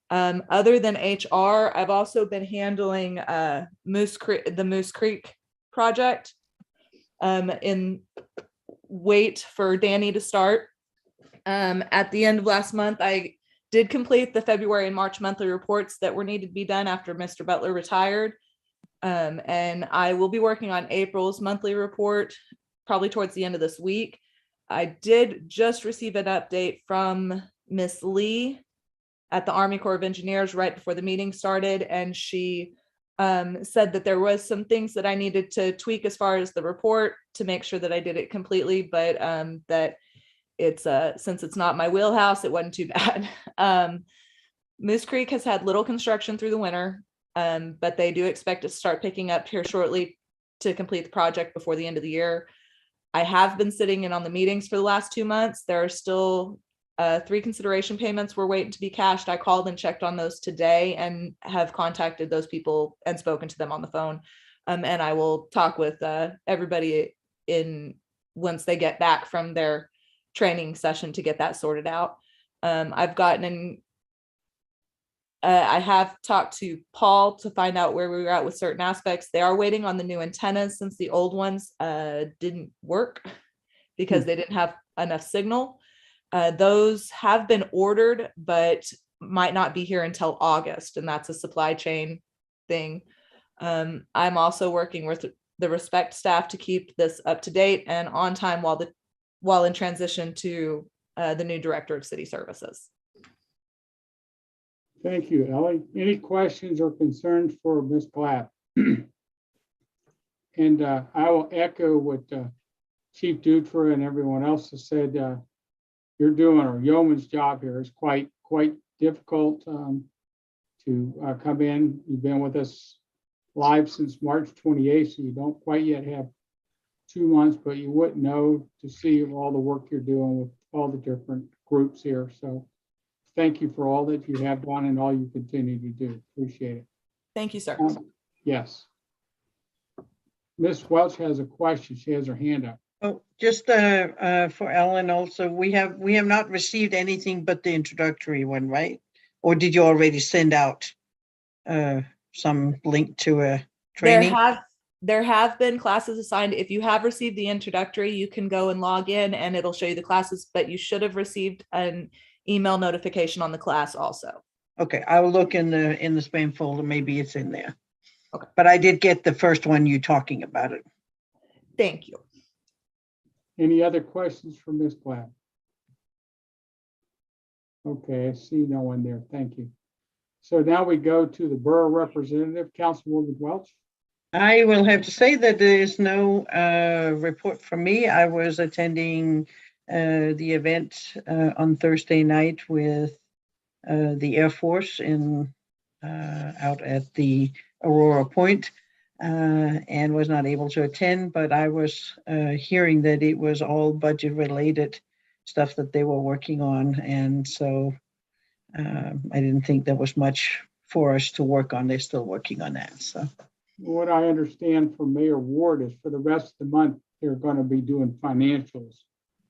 Other than HR, I've also been handling the Moose Creek project in wait for Danny to start. At the end of last month, I did complete the February and March monthly reports that were needed to be done after Mr. Butler retired. And I will be working on April's monthly report probably towards the end of this week. I did just receive an update from Miss Lee at the Army Corps of Engineers right before the meeting started, and she said that there was some things that I needed to tweak as far as the report to make sure that I did it completely, but that it's since it's not my wheelhouse, it wasn't too bad. Moose Creek has had little construction through the winter, but they do expect to start picking up here shortly to complete the project before the end of the year. I have been sitting in on the meetings for the last 2 months. There are still 3 consideration payments were waiting to be cashed. I called and checked on those today and have contacted those people and spoken to them on the phone. And I will talk with everybody once they get back from their training session to get that sorted out. I have talked to Paul to find out where we were at with certain aspects. They are waiting on the new antennas since the old ones didn't work because they didn't have enough signal. Those have been ordered, but might not be here until August, and that's a supply chain thing. I'm also working with the Respect staff to keep this up to date and on time while in transition to the new Director of City Services. Thank you, Ellie. Any questions or concerns for Ms. Clapp? And I will echo what Chief Dutra and everyone else has said. You're doing a yeoman's job here. It's quite difficult to come in. You've been with us live since March 28th, so you don't quite yet have 2 months, but you wouldn't know to see all the work you're doing with all the different groups here. So thank you for all that you have done and all you continue to do. Appreciate it. Thank you, sir. Yes. Ms. Welch has a question. She has her hand up. Oh, just for Ellen also, we have not received anything but the introductory one, right? Or did you already send out some link to a training? There have been classes assigned. If you have received the introductory, you can go and log in and it'll show you the classes, but you should have received an email notification on the class also. Okay, I will look in the spam folder. Maybe it's in there. Okay. But I did get the first one you talking about it. Thank you. Any other questions for Ms. Clapp? Okay, I see no one there. Thank you. So now we go to the borough representative, Councilwoman Welch. I will have to say that there is no report from me. I was attending the event on Thursday night with the Air Force out at the Aurora Point and was not able to attend, but I was hearing that it was all budget related stuff that they were working on. And so I didn't think there was much for us to work on. They're still working on that. So What I understand from Mayor Ward is for the rest of the month, they're going to be doing financials.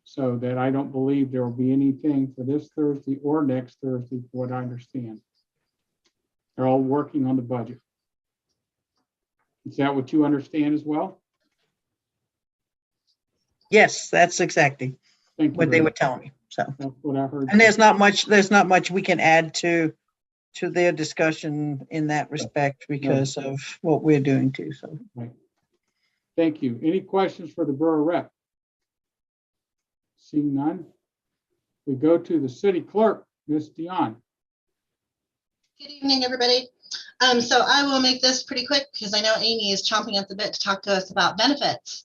So that I don't believe there will be anything for this Thursday or next Thursday, for what I understand. They're all working on the budget. Is that what you understand as well? yes, that's exactly Thank you. what they were telling me. So, That's what I heard. and there's not much we can add to their discussion in that respect because of what we're doing too. So, Right. Thank you. Any questions for the borough rep? Seeing none, we go to the city clerk, Ms. Dion. Good evening, everybody. So I will make this pretty quick because I know Amy is chomping at the bit to talk to us about benefits.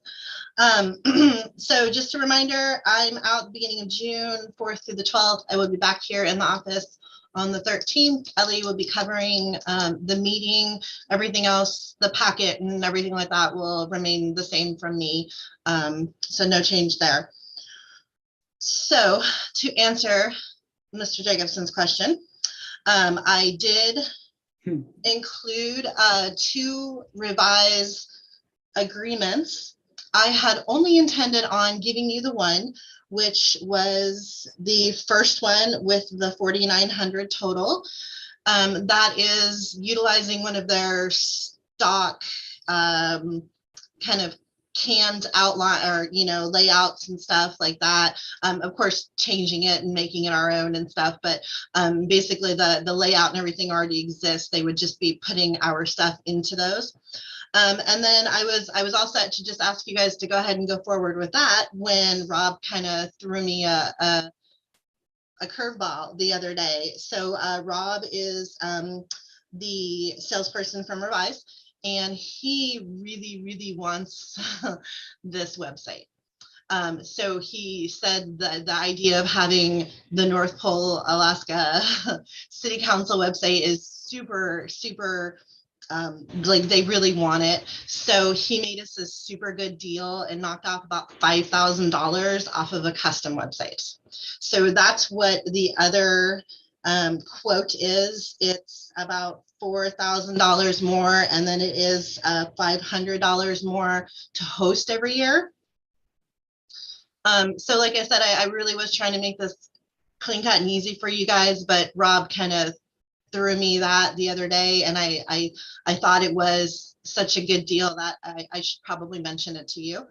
So just a reminder, I'm out the beginning of June, 4th through the 12th. I will be back here in the office on the 13th. Ellie will be covering the meeting. Everything else, the packet and everything like that will remain the same from me. So no change there. So to answer Mr. Jacobson's question, I did include 2 revised agreements. I had only intended on giving you the one, which was the first one with the 4,900 total. That is utilizing one of their stock kind of canned outline or layouts and stuff like that, of course changing it and making it our own and stuff, but basically the layout and everything already exists. They would just be putting our stuff into those, and then I was all set to just ask you guys to go ahead and go forward with that when Rob kind of threw me a curveball the other day. So Rob is the salesperson from Revise, and he really wants this website. So he said the idea of having the North Pole, Alaska City Council website is super like they really want it. So he made us a super good deal and knocked off about $5,000 off of a custom website. So that's what the other quote is. It's about $4,000 more, and then it is $500 more to host every year. So like I said, I really was trying to make this clean cut and easy for you guys, but Rob kind of threw me that the other day, and I thought it was such a good deal that I should probably mention it to you.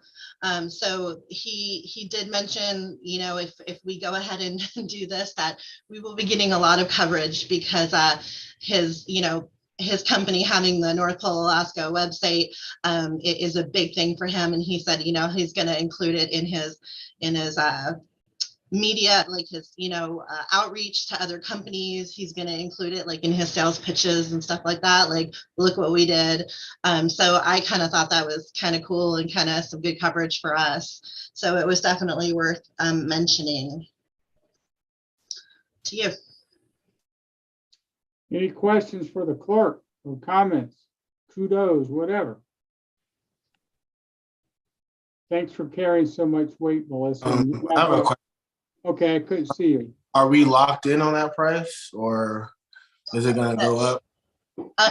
So he did mention, you know, if we go ahead and do this, that we will be getting a lot of coverage because his, you know, his company having the North Pole Alaska website it is a big thing for him, and he said, you know, he's going to include it in his media, like his, you know, outreach to other companies. He's going to include it like in his sales pitches and stuff like that. Like, look what we did. So I kind of thought that was kind of cool and kind of some good coverage for us. So it was definitely worth mentioning to you. Any questions for the clerk or comments, kudos, whatever? Thanks for carrying so much weight, Melissa. I have a question. Okay, I couldn't see you. Are we locked in on that price, or is it going to go up?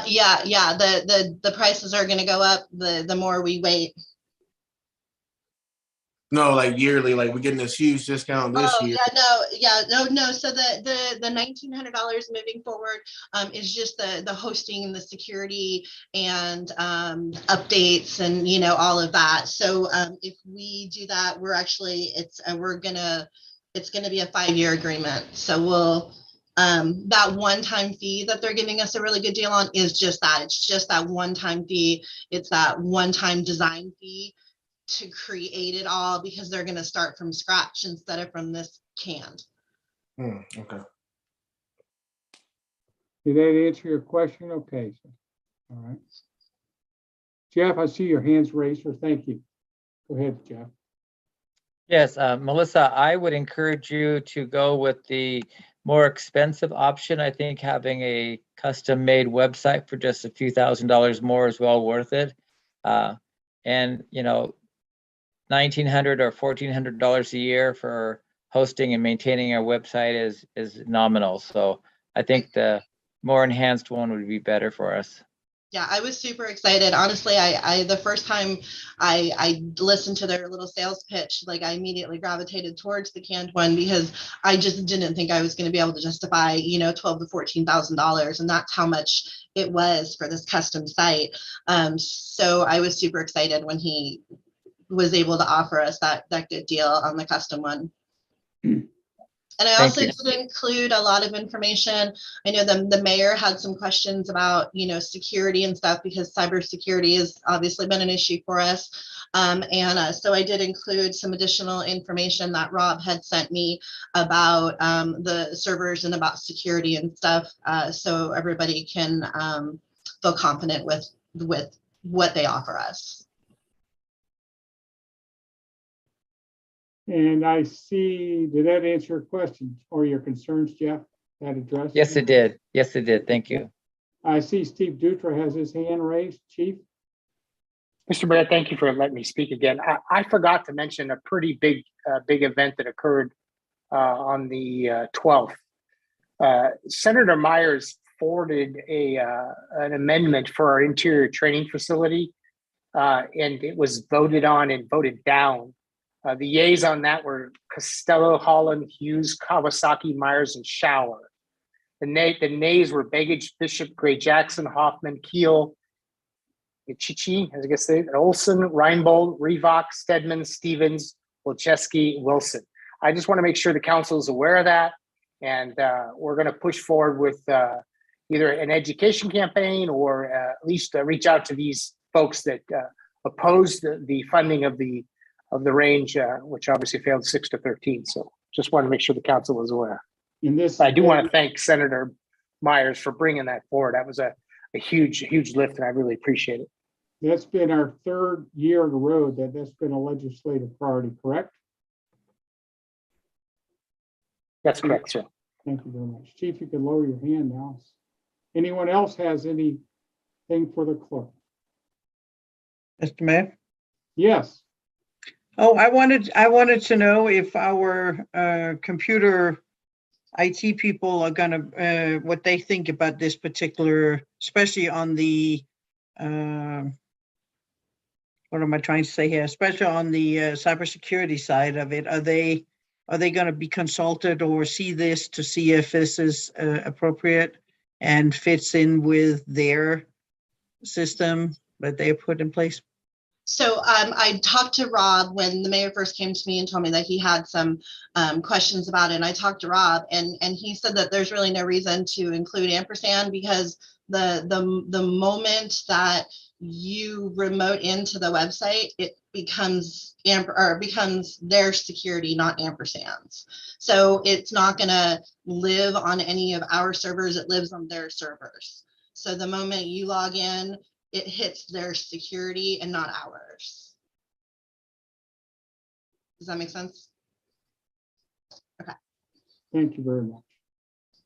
Yeah. The prices are going to go up the more we wait. No, like yearly, like we're getting this huge discount this year. No. So the $1,900 moving forward is just the hosting and the security and updates and, you know, all of that. So if we do that, we're actually it's gonna be a 5-year agreement. So we'll that one-time fee that they're giving us a really good deal on is just that. It's just that one-time fee. It's that one-time design fee to create it all, because they're going to start from scratch instead of from this canned. Okay. Did that answer your question? Okay. So, all right. Jeff, I see your hands raised, or thank you. Go ahead, Jeff. Yes, Melissa, I would encourage you to go with the more expensive option. I think having a custom-made website for just a few $1,000s more is well worth it. And, you know, $1,900 or $1,400 a year for hosting and maintaining our website is nominal. So I think the more enhanced one would be better for us. Yeah, I was super excited. Honestly, I the first time I listened to their little sales pitch, like I immediately gravitated towards the canned one, because I just didn't think I was going to be able to justify, you know, $12,000 to $14,000, and that's how much it was for this custom site. So I was super excited when he was able to offer us that good deal on the custom one. And I also did include a lot of information. I know the mayor had some questions about, you know, security and stuff, because cybersecurity has obviously been an issue for us. So I did include some additional information that Rob had sent me about the servers and about security and stuff, so everybody can feel confident with what they offer us. And I see, did that answer your questions or your concerns, Jeff? That addressed? Yes, it did. Yes, it did. Thank you. I see Steve Dutra has his hand raised. Chief? Mr. Mayor, thank you for letting me speak again. I forgot to mention a pretty big event that occurred on the 12th. Senator Myers forwarded an amendment for our interior training facility, and it was voted on and voted down. The yeas on that were Costello, Holland, Hughes, Kawasaki, Myers, and Shower. The nays were Begich, Bishop, Gray, Jackson, Hoffman, Keel, Chichi, as I guess they, Olson, Reinbold, Revock, Stedman, Stevens, Wilczewski, Wilson. I just want to make sure the council is aware of that, and we're going to push forward with either an education campaign or at least reach out to these folks that oppose the funding of the range, which obviously failed 6-13. So just want to make sure the council is aware. I do want to thank Senator Myers for bringing that forward. That was a huge lift, and I really appreciate it. That's been our 3rd year in a row that's been a legislative priority, correct? That's correct, sir. Thank you very much. Chief, you can lower your hand now. Anyone else has anything thing for the clerk. Mr. Mayor? Yes, Oh, I wanted to know if our computer IT people are gonna, what they think about this particular, especially on the, what am I trying to say here? Especially on the cybersecurity side of it. Are they gonna be consulted or see this to see if this is appropriate and fits in with their system that they put in place? So I talked to Rob when the mayor first came to me and told me that he had some questions about it. And I talked to Rob, and he said that there's really no reason to include ampersand, because the moment that you remote into the website, it becomes becomes their security, not ampersands. So it's not going to live on any of our servers. It lives on their servers. So the moment you log in, it hits their security and not ours. Does that make sense? Okay. thank you very much.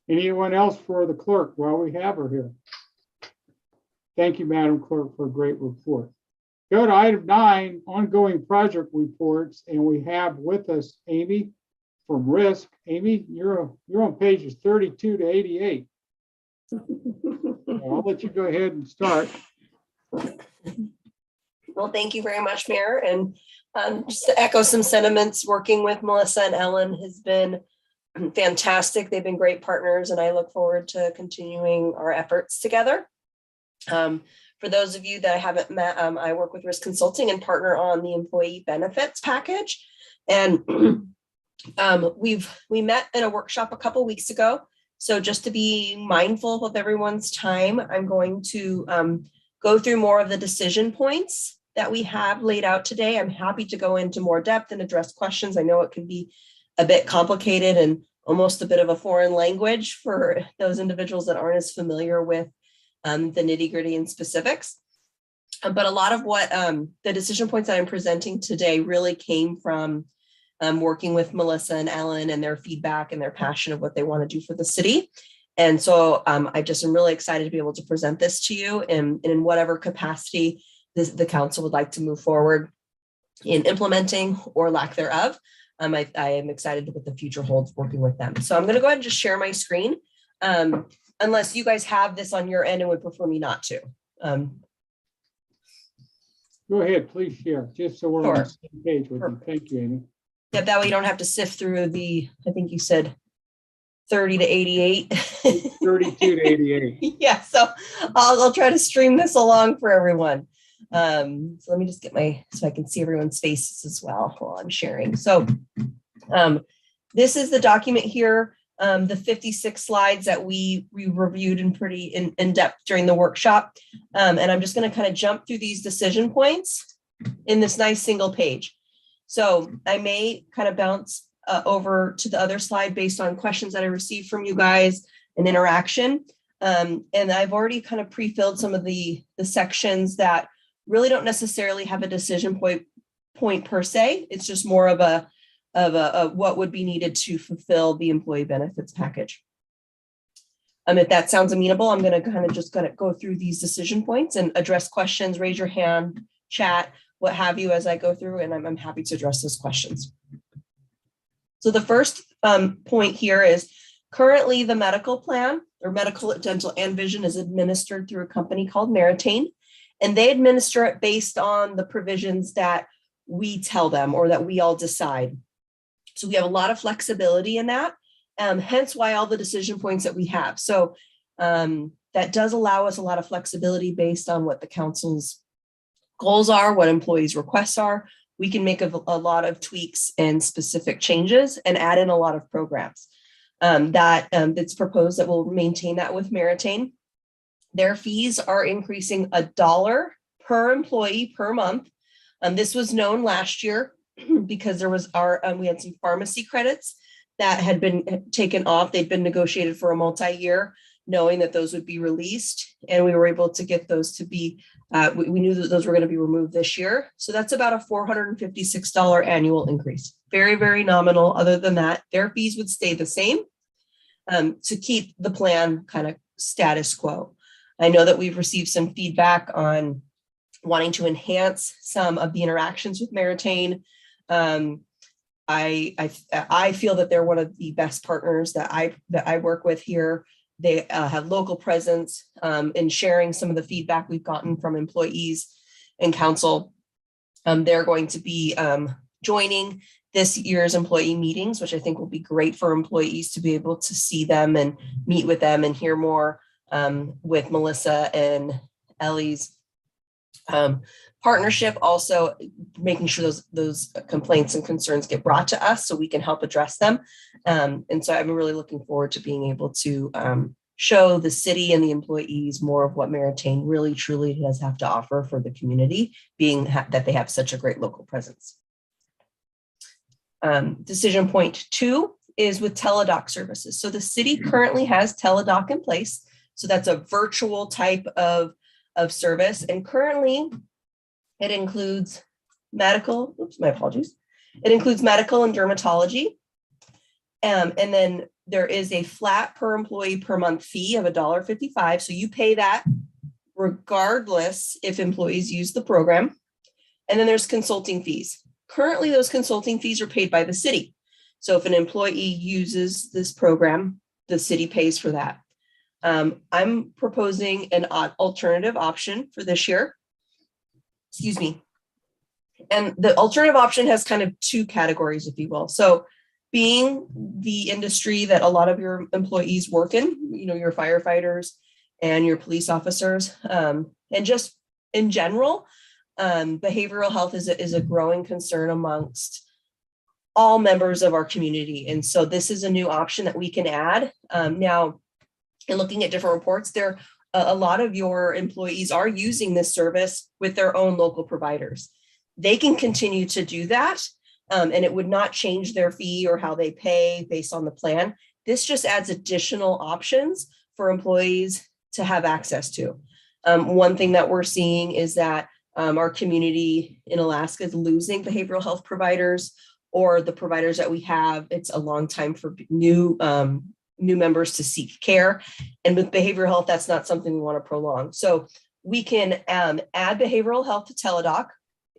Anyone else for the clerk while we have her here? Thank you, Madam Clerk, for a great report. Go to item 9, ongoing project reports, and we have with us Amy from Risk. Amy, you're on pages 32 to 88. I'll let you go ahead and start. Well, thank you very much, Mayor. And just to echo some sentiments, working with Melissa and Ellen has been fantastic. They've been great partners, and I look forward to continuing our efforts together. For those of you that I haven't met, I work with Risk Consulting and partner on the employee benefits package. And we met in a workshop a couple weeks ago. So just to be mindful of everyone's time, I'm going to go through more of the decision points that we have laid out today. I'm happy to go into more depth and address questions. I know it can be a bit complicated and almost a bit of a foreign language for those individuals that aren't as familiar with the nitty-gritty and specifics. But a lot of what the decision points that I'm presenting today really came from working with Melissa and Ellen and their feedback and their passion of what they want to do for the city. And so I just am really excited to be able to present this to you in whatever capacity the council would like to move forward in implementing or lack thereof. I am excited what the future holds working with them. So I'm going to go ahead and just share my screen, unless you guys have this on your end and would prefer me not to. Go ahead, please share, just so we're on Sure. the same page with you. Thank you, Amy. Yeah, that way you don't have to sift through the, I think you said 30 to 88. 32 to 88. Yeah, so I'll try to stream this along for everyone. So let me just get so I can see everyone's faces as well while I'm sharing. So this is the document here, the 56 slides that we reviewed in pretty in depth during the workshop. And I'm just going to kind of jump through these decision points in this nice single page. So I may kind of bounce over to the other slide based on questions that I received from you guys and interaction. And I've already kind of pre-filled some of the sections that really don't necessarily have a decision point per se. It's just more of a what would be needed to fulfill the employee benefits package. If that sounds amenable, I'm going to kind of just go through these decision points and address questions, raise your hand, chat, what have you as I go through, and I'm happy to address those questions. So the first point here is currently the medical plan or medical, dental, and vision is administered through a company called Meritain, and they administer it based on the provisions that we tell them or that we all decide. So we have a lot of flexibility in that, hence why all the decision points that we have. So that does allow us a lot of flexibility based on what the council's goals are, what employees' requests are. We can make a lot of tweaks and specific changes and add in a lot of programs that's proposed that will maintain that with Meritain. Their fees are increasing $1 per employee per month. This was known last year because there was we had some pharmacy credits that had been taken off. They'd been negotiated for a multi-year, knowing that those would be released, and we were able to get those to be, we knew that those were going to be removed this year. So that's about a $456 annual increase. Very, very nominal. Other than that, their fees would stay the same to keep the plan kind of status quo. I know that we've received some feedback on wanting to enhance some of the interactions with Meritain. I feel that they're one of the best partners that I work with here. They have local presence in sharing some of the feedback we've gotten from employees and council. They're going to be joining this year's employee meetings, which I think will be great for employees to be able to see them and meet with them and hear more with Melissa and Ellie's partnership. Also making sure those complaints and concerns get brought to us so we can help address them. And so I'm really looking forward to being able to show the city and the employees more of what Meritain really truly does have to offer for the community, being that they have such a great local presence. Decision point 2 is with teledoc services. So the city currently has teledoc in place. So that's a virtual type of service. And currently it includes medical, my apologies. It includes medical and dermatology. And then there is a flat per employee per month fee of $1.55. So you pay that regardless if employees use the program. And then there's consulting fees. Currently, those consulting fees are paid by the city. So if an employee uses this program, the city pays for that. I'm proposing an alternative option for this year. Excuse me. And the alternative option has kind of 2 categories, if you will. So being the industry that a lot of your employees work in, you know, your firefighters and your police officers, and just in general, behavioral health is a growing concern amongst all members of our community. And so this is a new option that we can add. Now, in looking at different reports, a lot of your employees are using this service with their own local providers. They can continue to do that, and it would not change their fee or how they pay based on the plan. This just adds additional options for employees to have access to. One thing that we're seeing is that our community in Alaska is losing behavioral health providers, or the providers that we have, it's a long time for new members to seek care. And with behavioral health, that's not something we want to prolong. So we can add behavioral health to teledoc.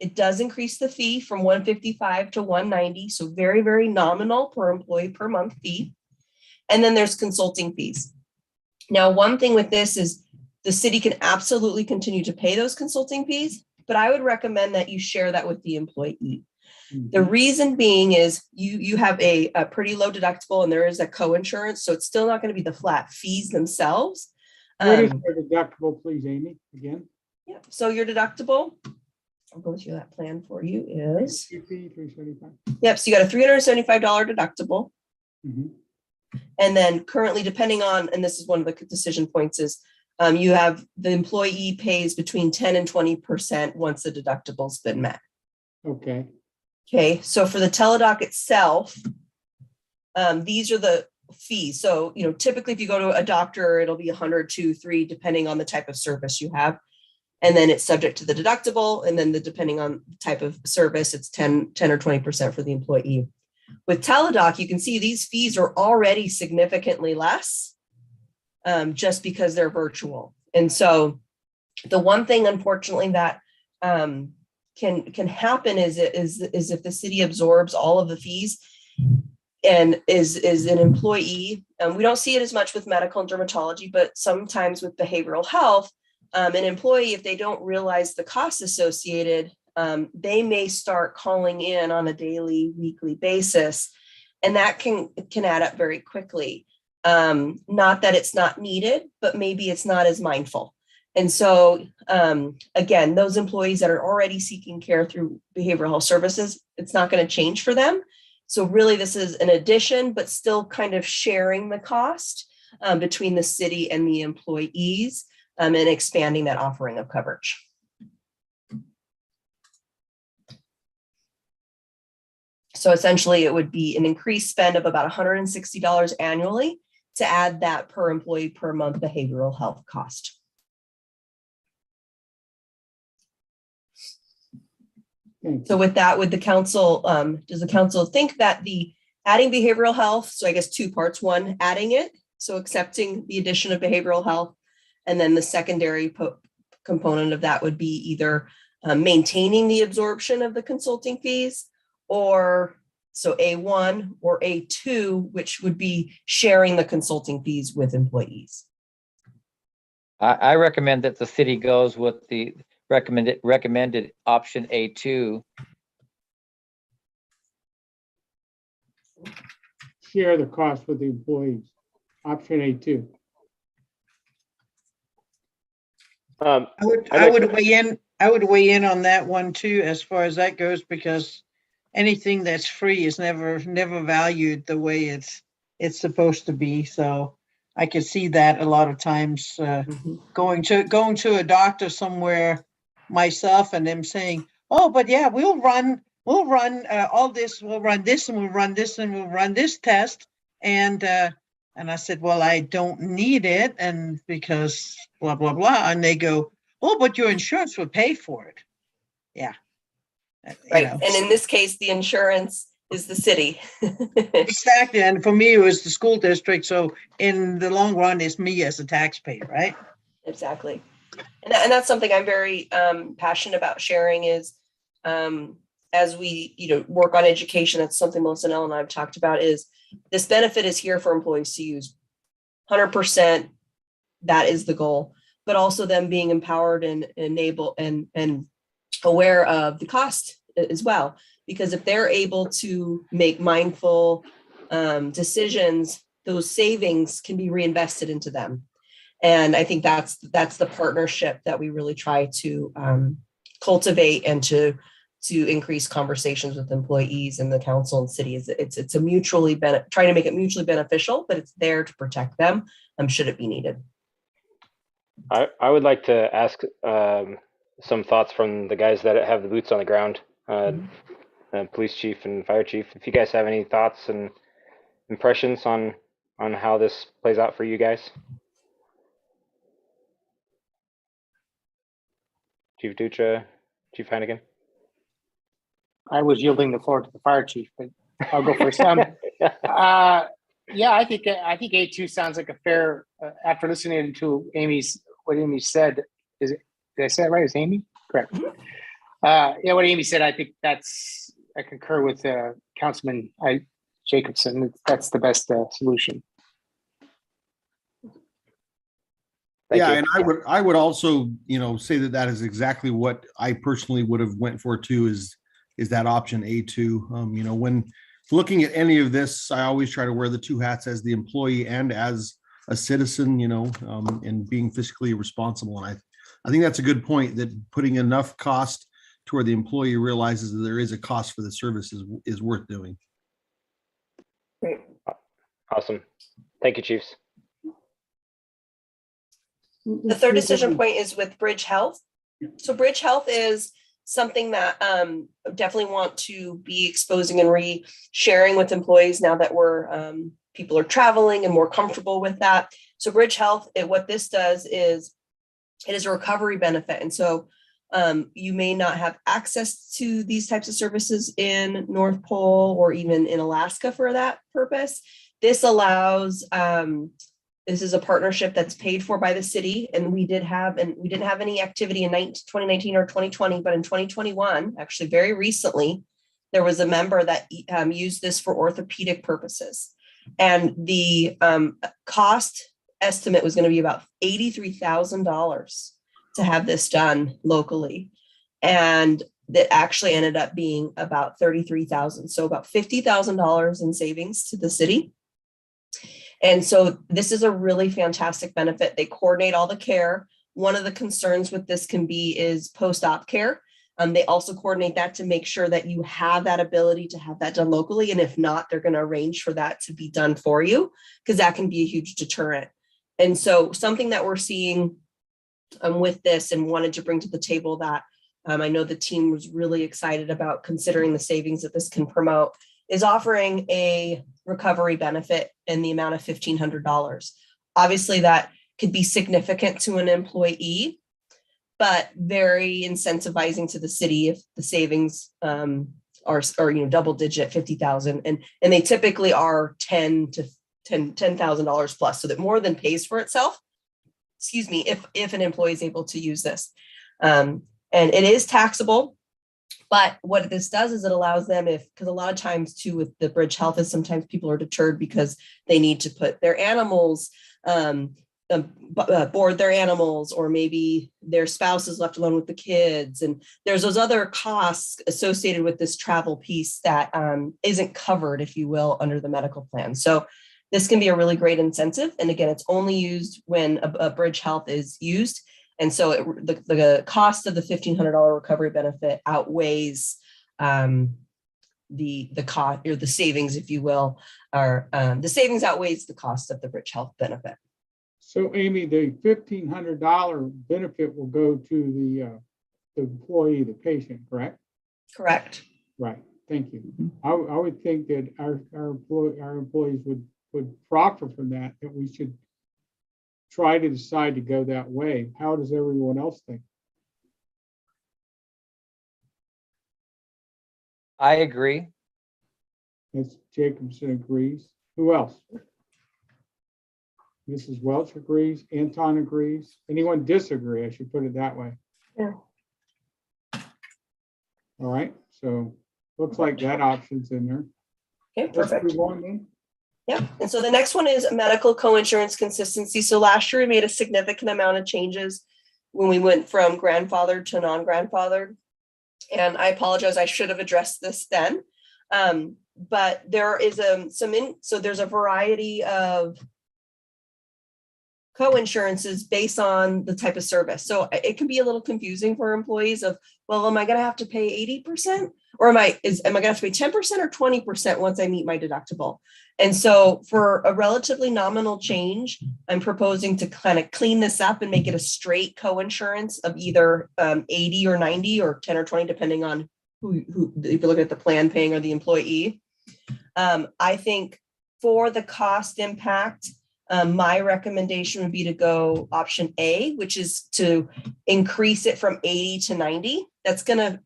It does increase the fee from $155 to $190. So very, very nominal per employee per month fee. And then there's consulting fees. Now, one thing with this is the city can absolutely continue to pay those consulting fees, but I would recommend that you share that with the employee. The reason being is you have a pretty low deductible and there is a co-insurance, so it's still not going to be the flat fees themselves. What is your deductible, please, Amy, again? Yeah, so your deductible, I'll go through that plan for you, is, yep, so you got a $375 deductible. And then currently, depending on, and this is one of the decision points, is you have the employee pays between 10 and 20% once the deductible's been met. Okay. Okay, so for the teledoc itself, these are the fees. So, you know, typically if you go to a doctor, it'll be 100, 2, 3, depending on the type of service you have. And then it's subject to the deductible. And then depending on the type of service, it's 10 or 20% for the employee. With teledoc, you can see these fees are already significantly less just because they're virtual. And so the one thing, unfortunately, that can happen is if the city absorbs all of the fees and is an employee, we don't see it as much with medical and dermatology, but sometimes with behavioral health, an employee, if they don't realize the costs associated, they may start calling in on a daily, weekly basis, and that can add up very quickly. Not that it's not needed, but maybe it's not as mindful. And so, again, those employees that are already seeking care through behavioral health services, it's not going to change for them. So really, this is an addition, but still kind of sharing the cost between the city and the employees and expanding that offering of coverage. So essentially, it would be an increased spend of about $160 annually to add that per employee per month behavioral health cost. So with that, would the council, does the council think that the adding behavioral health, so I guess 2 parts, one, adding it, so accepting the addition of behavioral health, And then the secondary component of that would be either maintaining the absorption of the consulting fees, or so A1 or A2, which would be sharing the consulting fees with employees. I recommend that the city goes with the recommended option A2. Share the cost with the employees. Option A2. I would weigh in on that one too, as far as that goes, because anything that's free is never valued the way it's supposed to be. So I could see that a lot of times, going to a doctor somewhere myself and them saying, oh, but yeah, we'll run all this, we'll run this and we'll run this and we'll run this test. And I said, well, I don't need it. And because blah, blah, blah. And they go, oh, but your insurance would pay for it. Yeah. Right. And in this case, the insurance is the city. Exactly. And for me, it was the school district. So in the long run, it's me as a taxpayer, right? Exactly. And that's something I'm very passionate about sharing is as we, work on education, that's something Melissa and Ellen and I have talked about, is this benefit is here for employees to use 100%. That is the goal, but also them being empowered and enabled and aware of the cost as well. Because if they're able to make mindful decisions, those savings can be reinvested into them. And I think that's the partnership that we really try to cultivate and to increase conversations with employees and the council and city. It's a mutually trying to make it mutually beneficial, but it's there to protect them should it be needed. I would like to ask some thoughts from the guys that have the boots on the ground, police chief and fire chief. If you guys have any thoughts and impressions on how this plays out for you guys. Chief Dutra, Chief Hennigan. I was yielding the floor to the fire chief, but I'll go first. Yeah, I think A2 sounds like a fair. After listening to what Amy said, did I say it right? Is Amy correct? Yeah, what Amy said, I think I concur with Councilman Jacobson. That's the best solution. Thank you. And I would also, say that is exactly what I personally would have went for too, is that option A2. When looking at any of this, I always try to wear the two hats as the employee and as a citizen, and being fiscally responsible. And I think that's a good point, that putting enough cost to where the employee realizes that there is a cost for the service is worth doing. Great. Awesome. Thank you, Chiefs. The third decision point is with Bridge Health. So Bridge Health is something that definitely want to be exposing and re-sharing with employees now that people are traveling and more comfortable with that. So Bridge Health, what this does is it is a recovery benefit. And so you may not have access to these types of services in North Pole or even in Alaska for that purpose. This allows this is a partnership that's paid for by the city, and we didn't have any activity in 2019 or 2020, but in 2021, actually very recently, there was a member that used this for orthopedic purposes. And the cost estimate was going to be about $83,000 to have this done locally. And that actually ended up being about $33,000. So about $50,000 in savings to the city. And so this is a really fantastic benefit. They coordinate all the care. One of the concerns with this is post-op care. They also coordinate that to make sure that you have that ability to have that done locally. And if not, they're going to arrange for that to be done for you, because that can be a huge deterrent. And so something that we're seeing with this and wanted to bring to the table that I know the team was really excited about considering the savings that this can promote is offering a recovery benefit in the amount of $1,500. Obviously, that could be significant to an employee, but very incentivizing to the city if the savings are double digit, 50,000, and they typically are $10,000 plus, so that more than pays for itself. excuse me, if an employee is able to use this. And it is taxable. But what this does is it allows them, because a lot of times too with the bridge health is sometimes people are deterred because they need to put their animals, board their animals, or maybe their spouse is left alone with the kids. And there's those other costs associated with this travel piece that isn't covered, if you will, under the medical plan. So this can be a really great incentive. And again, it's only used when a bridge health is used. And so the cost of the $1,500 recovery benefit outweighs the cost, or the savings, if you will, or the savings outweighs the cost of the bridge health benefit. So Amy, the $1,500 benefit will go to the employee, the patient, correct? Correct. Right. Thank you. I would think that our employees would profit from that we should try to decide to go that way. How does everyone else think? I agree. Ms. Jacobson agrees. Who else? Mrs. Welch agrees. Anton agrees. Anyone disagree? I should put it that way. Yeah. All right. So looks like that option's in there. Okay, perfect. Let's move on then. Yeah. And so the next one is medical coinsurance consistency. So last year we made a significant amount of changes when we went from grandfathered to non-grandfathered. And I apologize, I should have addressed this then. But there is so there's a variety of co-insurances based on the type of service. So it can be a little confusing for employees of, well, am I going to have to pay 80%? Or am I going to have to pay 10% or 20% once I meet my deductible? And so for a relatively nominal change, I'm proposing to kind of clean this up and make it a straight co-insurance of either 80 or 90 or 10 or 20, depending on who if you look at the plan paying or the employee. I think for the cost impact, my recommendation would be to go option A, which is to increase it from 80 to 90. That's going to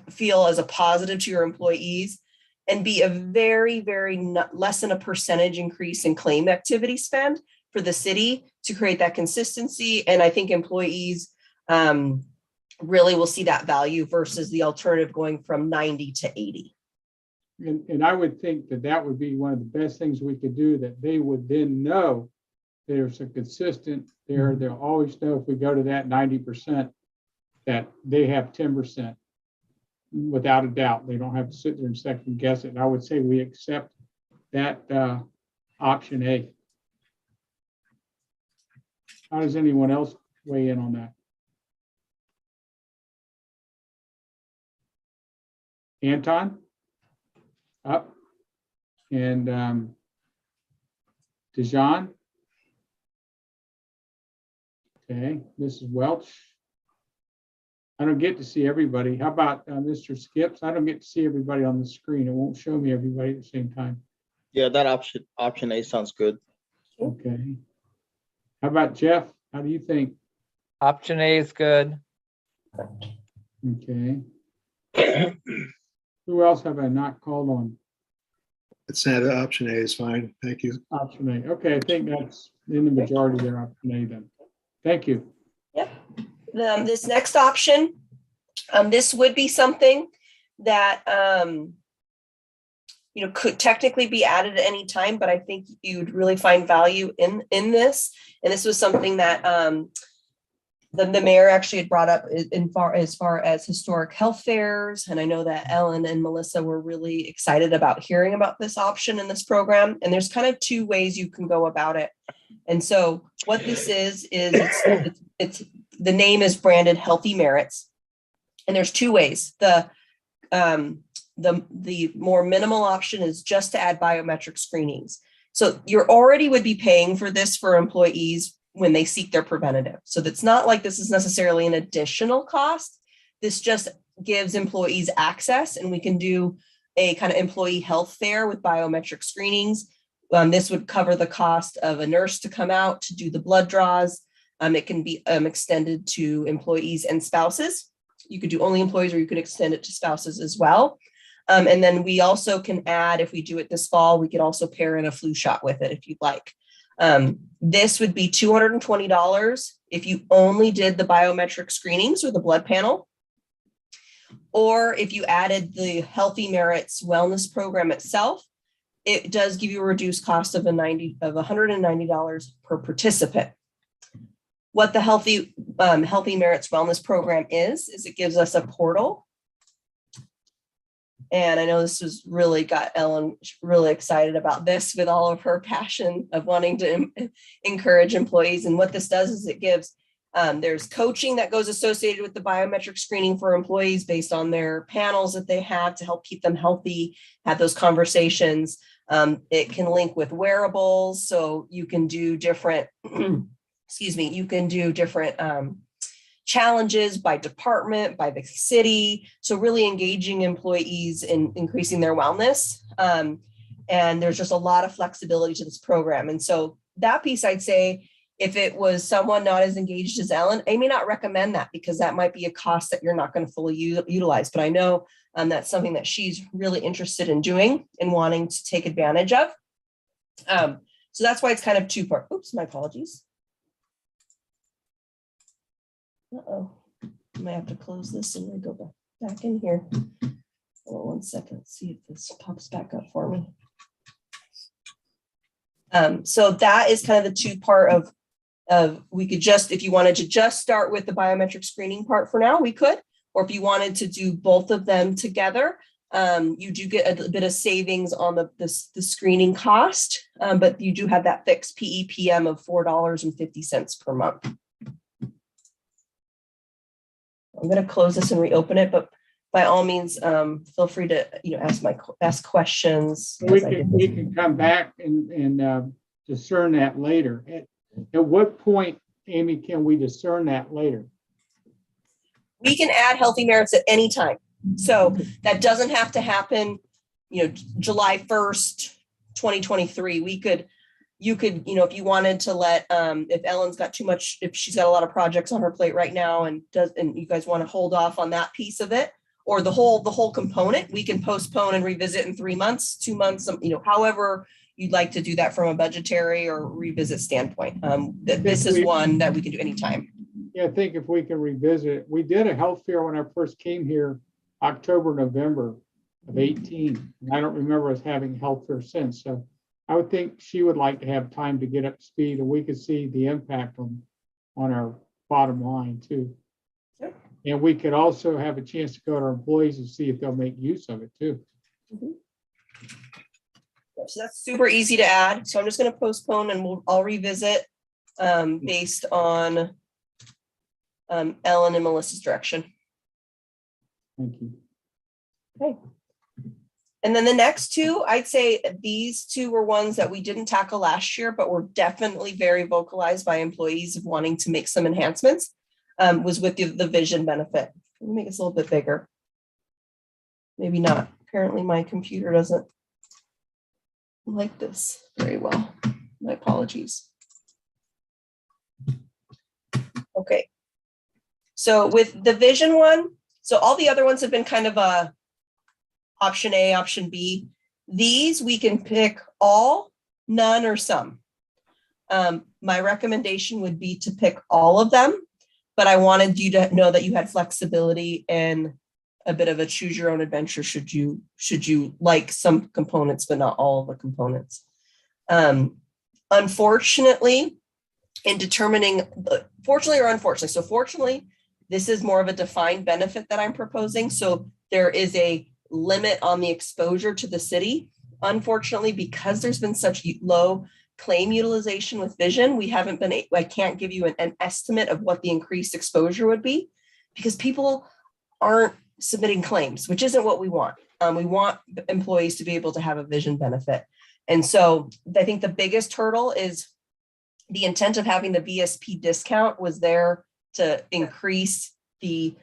feel as a positive to your employees and be a very, very less than a percentage increase in claim activity spend for the city to create that consistency. And I think employees really will see that value versus the alternative going from 90 to 80. And I would think that would be one of the best things we could do, that they would then know there's a consistent there. They'll always know if we go to that 90% that they have 10%. Without a doubt, they don't have to sit there and second guess it. And I would say we accept that option A. How does anyone else weigh in on that? Anton? Up. And Dijon? Okay, Mrs. Welch? I don't get to see everybody. How about Mr. Skips? I don't get to see everybody on the screen. It won't show me everybody at the same time. Yeah, that option A sounds good. Okay. How about Jeff? How do you think? Option A is good. Okay. Who else have I not called on? It's not option A is fine. Thank you. Option A. Okay, I think that's in the majority there, option A then. Thank you. Yep. This next option, this would be something that could technically be added at any time, but I think you'd really find value in this. And this was something that the mayor actually had brought up as far as historic health fairs. And I know that Ellen and Melissa were really excited about hearing about this option in this program. And there's kind of two ways you can go about it. And so what this is it's the name is branded Healthy Merits. And there's two ways. The more minimal option is just to add biometric screenings. So you already would be paying for this for employees when they seek their preventative. So that's not like this is necessarily an additional cost. This just gives employees access, and we can do a kind of employee health fair with biometric screenings. This would cover the cost of a nurse to come out to do the blood draws. It can be extended to employees and spouses. You could do only employees, or you could extend it to spouses as well. And then we also can add, if we do it this fall, we could also pair in a flu shot with it if you'd like. This would be $220 if you only did the biometric screenings or the blood panel, or if you added the Healthy Merits Wellness Program itself. It does give you a reduced cost of $190 per participant. What the Healthy Merits Wellness Program is it gives us a portal. And I know this was really got Ellen really excited about this with all of her passion of wanting to encourage employees. And what this does is it gives, there's coaching that goes associated with the biometric screening for employees based on their panels that they have to help keep them healthy, have those conversations. It can link with wearables, so you can do different, you can do different challenges by department, by the city. So really engaging employees in increasing their wellness. And there's just a lot of flexibility to this program. And so that piece, I'd say, if it was someone not as engaged as Ellen, I may not recommend that because that might be a cost that you're not going to fully utilize. But I know that's something that she's really interested in doing and wanting to take advantage of. So that's why it's kind of two-part. Oops, my apologies. Uh-oh, I might have to close this and then go back in here. Hold on 1 second, see if this pops back up for me. So that is kind of the two-part of we could just, if you wanted to just start with the biometric screening part for now, we could, or if you wanted to do both of them together, you do get a bit of savings on the screening cost, but you do have that fixed PEPM of $4.50 per month. I'm going to close this and reopen it, but by all means, feel free to ask questions. We can come back and discern that later. At what point, Amy, can we discern that later? We can add Healthy Merits at any time. So that doesn't have to happen, July 1st, 2023. You could, if you wanted to let, if Ellen's got too much, if she's got a lot of projects on her plate right now and you guys want to hold off on that piece of it, or the whole component, we can postpone and revisit in 3 months, 2 months, however you'd like to do that from a budgetary or revisit standpoint. This is one that we can do anytime. Yeah, I think if we can revisit, we did a health fair when I first came here, October, November of 18. And I don't remember us having a health fair since. So I would think she would like to have time to get up to speed and we could see the impact on our bottom line too. Sure. And we could also have a chance to go to our employees and see if they'll make use of it too. Mm-hmm. So that's super easy to add. So I'm just going to postpone and I'll revisit based on Ellen and Melissa's direction. Thank you. Okay. And then the next two, I'd say these two were ones that we didn't tackle last year, but were definitely very vocalized by employees of wanting to make some enhancements, was with the vision benefit. Let me make this a little bit bigger. Maybe not. Apparently my computer doesn't like this very well. My apologies. Okay. So with the vision one, so all the other ones have been kind of a option A, option B. These we can pick all, none, or some. My recommendation would be to pick all of them, but I wanted you to know that you had flexibility and a bit of a choose your own adventure should you like some components, but not all of the components. Unfortunately, in determining, fortunately or unfortunately, so fortunately, this is more of a defined benefit that I'm proposing. So there is a limit on the exposure to the city. Unfortunately, because there's been such low claim utilization with vision, we haven't been, I can't give you an estimate of what the increased exposure would be because people aren't submitting claims, which isn't what we want. We want employees to be able to have a vision benefit. And so I think the biggest hurdle is the intent of having the VSP discount was there to increase the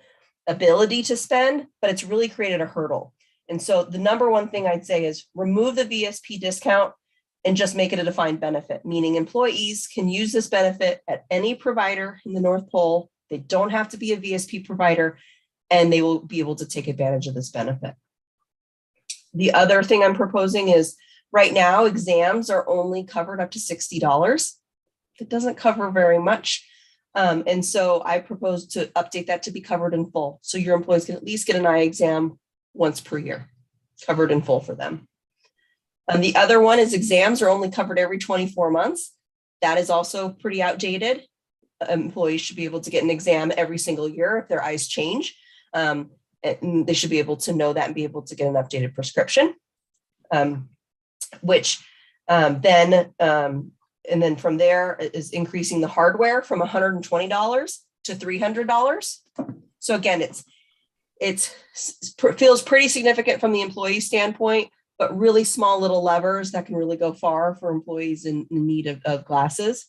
ability to spend, but it's really created a hurdle. And so the number one thing I'd say is remove the VSP discount and just make it a defined benefit, meaning employees can use this benefit at any provider in the North Pole. They don't have to be a VSP provider, and they will be able to take advantage of this benefit. The other thing I'm proposing is Right now, exams are only covered up to $60. It doesn't cover very much. And so I propose to update that to be covered in full. So your employees can at least get an eye exam once per year, covered in full for them. And the other one is exams are only covered every 24 months. That is also pretty outdated. Employees should be able to get an exam every single year if their eyes change. And they should be able to know that and be able to get an updated prescription. And then from there is increasing the hardware from $120 to $300. So again, it feels pretty significant from the employee standpoint, but really small little levers that can really go far for employees in need of glasses.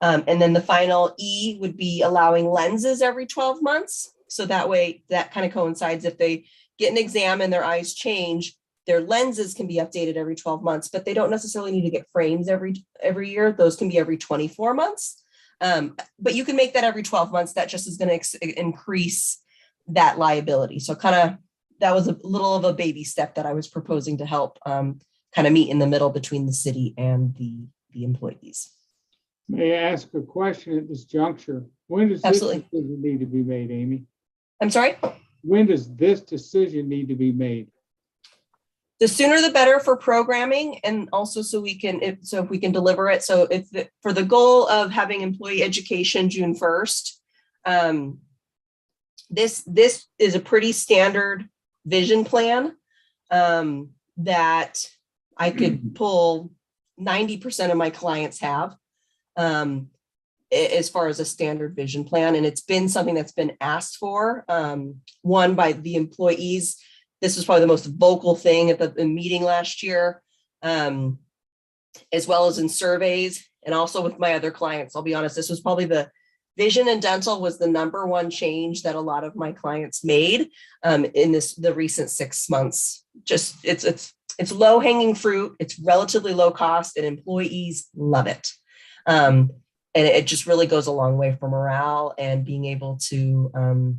And then the final E would be allowing lenses every 12 months. So that way that kind of coincides if they get an exam and their eyes change, their lenses can be updated every 12 months, but they don't necessarily need to get frames every year. Those can be every 24 months. But you can make that every 12 months. That just is going to increase that liability. So that was a little of a baby step that I was proposing to help kind of meet in the middle between the city and the employees. May I ask a question at this juncture? When does this decision need to be made, Amy? I'm sorry? When does this decision need to be made? The sooner the better for programming, and also so if we can deliver it. So for the goal of having employee education June 1st, this is a pretty standard vision plan that I could pull 90% of my clients have as far as a standard vision plan. And it's been something that's been asked for, one by the employees. This was probably the most vocal thing at the meeting last year, as well as in surveys and also with my other clients. I'll be honest, this was probably the vision and dental was the #1 change that a lot of my clients made in the recent 6 months. Just it's low hanging fruit. It's relatively low cost and employees love it. And it just really goes a long way for morale and being able to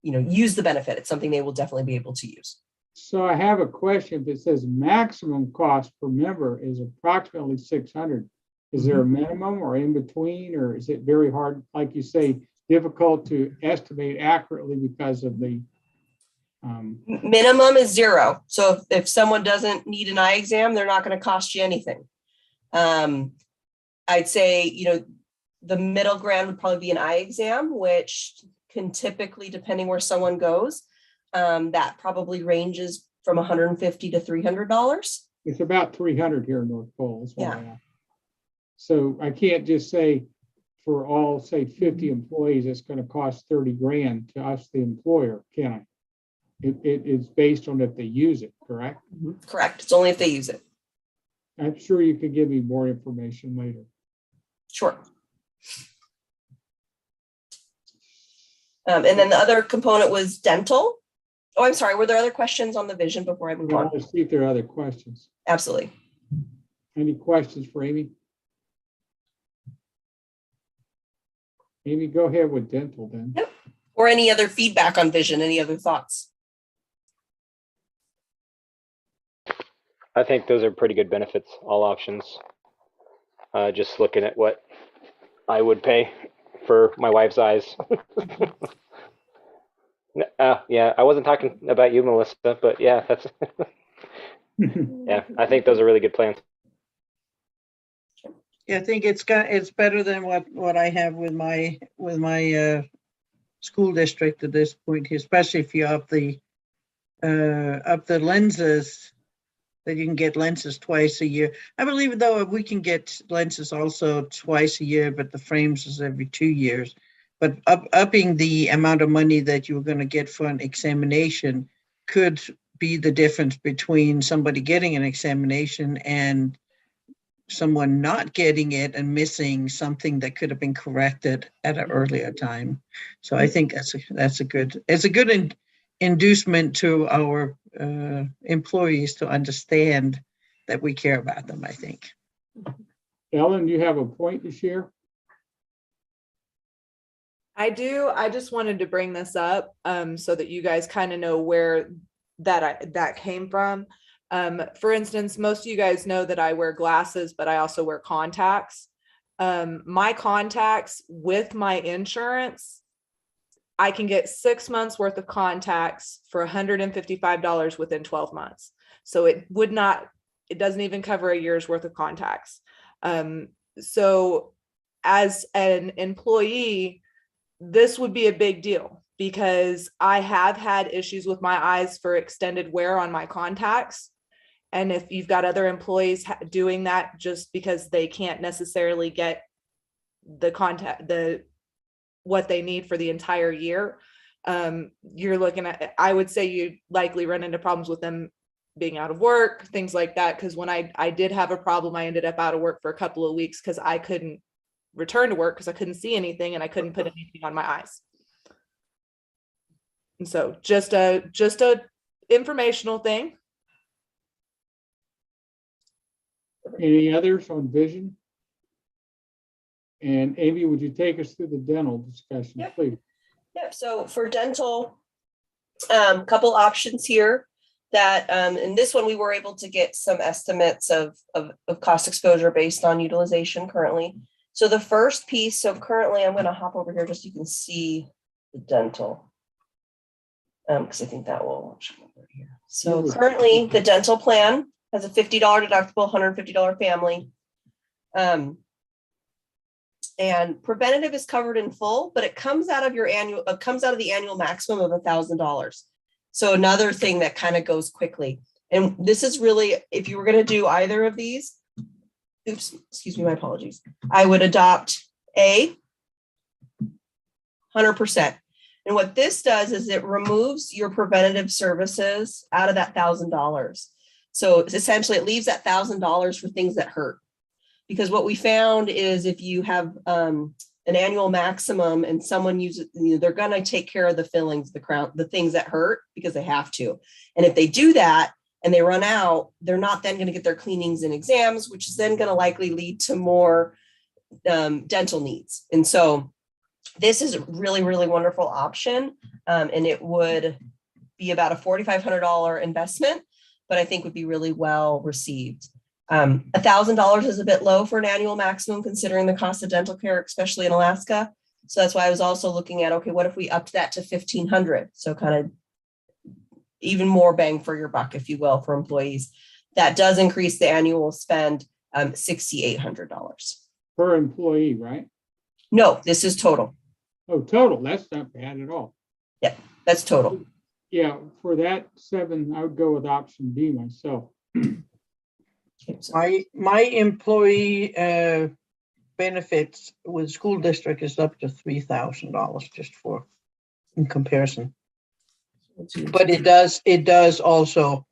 use the benefit. It's something they will definitely be able to use. So I have a question that says maximum cost per member is approximately $600. Is there a minimum or in between, or is it very hard, like you say, difficult to estimate accurately because of the minimum is $0. So if someone doesn't need an eye exam, they're not going to cost you anything. I'd say, the middle ground would probably be an eye exam, which can typically, depending where someone goes, that probably ranges from $150 to $300. It's about $300 here in North Pole. That's what Yeah. I have. So I can't just say for all, say 50 employees, it's going to cost $30,000 to us, the employer, can I? It's based on if they use it, correct? Correct. It's only if they use it. I'm sure you could give me more information later. Sure. And then the other component was dental. Oh, I'm sorry. Were there other questions on the vision before I move on? Let's see if there are other questions. Absolutely. Any questions for Amy? Amy, go ahead with dental then. Yep. Or any other feedback on vision, any other thoughts? I think those are pretty good benefits, all options. Just looking at what I would pay for my wife's eyes. Yeah, I wasn't talking about you, Melissa, but yeah, that's yeah, I think those are really good plans. Yeah, I think it's better than what I have with my school district at this point, especially if you up the lenses, that you can get lenses twice a year. I believe though we can get lenses also twice a year, but the frames is every 2 years. But upping the amount of money that you're going to get for an examination could be the difference between somebody getting an examination and someone not getting it and missing something that could have been corrected at an earlier time. So I think it's a good inducement to our employees to understand that we care about them, I think. Ellen, you have a point to share? I do. I just wanted to bring this up so that you guys kind of know where that came from. For instance, most of you guys know that I wear glasses, but I also wear contacts. My contacts with my insurance, I can get 6 months worth of contacts for $155 within 12 months. So it doesn't even cover a year's worth of contacts. So as an employee, this would be a big deal because I have had issues with my eyes for extended wear on my contacts. And if you've got other employees doing that just because they can't necessarily get what they need for the entire year, you're looking at, I would say you likely run into problems with them being out of work, things like that. Because when I did have a problem, I ended up out of work for a couple of weeks because I couldn't return to work because I couldn't see anything and I couldn't put anything on my eyes. And so just a informational thing. Any others on vision? And Amy, would you take us through the dental discussion, Yep. please? Yep, so for dental, couple options here that, in this one, we were able to get some estimates of cost exposure based on utilization currently. So the first piece, so currently I'm gonna hop over here just so you can see the dental. Because I think that will show over here. So currently the dental plan has a $50 deductible, $150 family. And preventative is covered in full, but it comes out of the annual maximum of $1,000. So another thing that kind of goes quickly. And this is really, if you were going to do either of these, excuse me, my apologies. I would adopt A, 100%. And what this does is it removes your preventative services out of that $1,000. So essentially it leaves that $1,000 for things that hurt. Because what we found is if you have an annual maximum and someone uses, they're going to take care of the fillings, the things that hurt because they have to. And if they do that and they run out, they're not then going to get their cleanings and exams, which is then going to likely lead to more dental needs. And so this is a really, really wonderful option. And it would be about a $4,500 investment, but I think would be really well received. $1,000 is a bit low for an annual maximum considering the cost of dental care, especially in Alaska. So that's why I was also looking at, okay, what if we upped that to $1,500? So kind of even more bang for your buck, if you will, for employees. That does increase the annual spend, $6,800. Per employee, right? No, this is total. Oh, total. That's not bad at all. Yeah, that's total. Yeah, for that 7, I would go with option B myself. My employee benefits with school district is up to $3,000 just for in comparison. But it does also,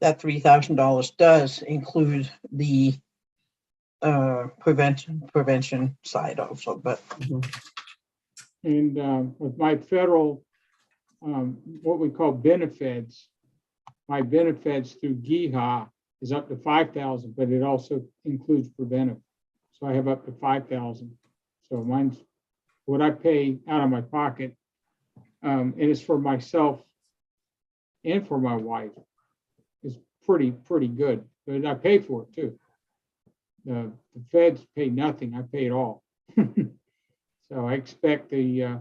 that $3,000 does include the prevention side also, but. And with my federal, what we call benefits, my benefits through GEHA is up to $5,000, but it also includes preventive. So I have up to $5,000. So mine's what I pay out of my pocket, and it's for myself and for my wife. Is pretty good, but I pay for it too. The feds pay nothing; I pay it all. So I expect the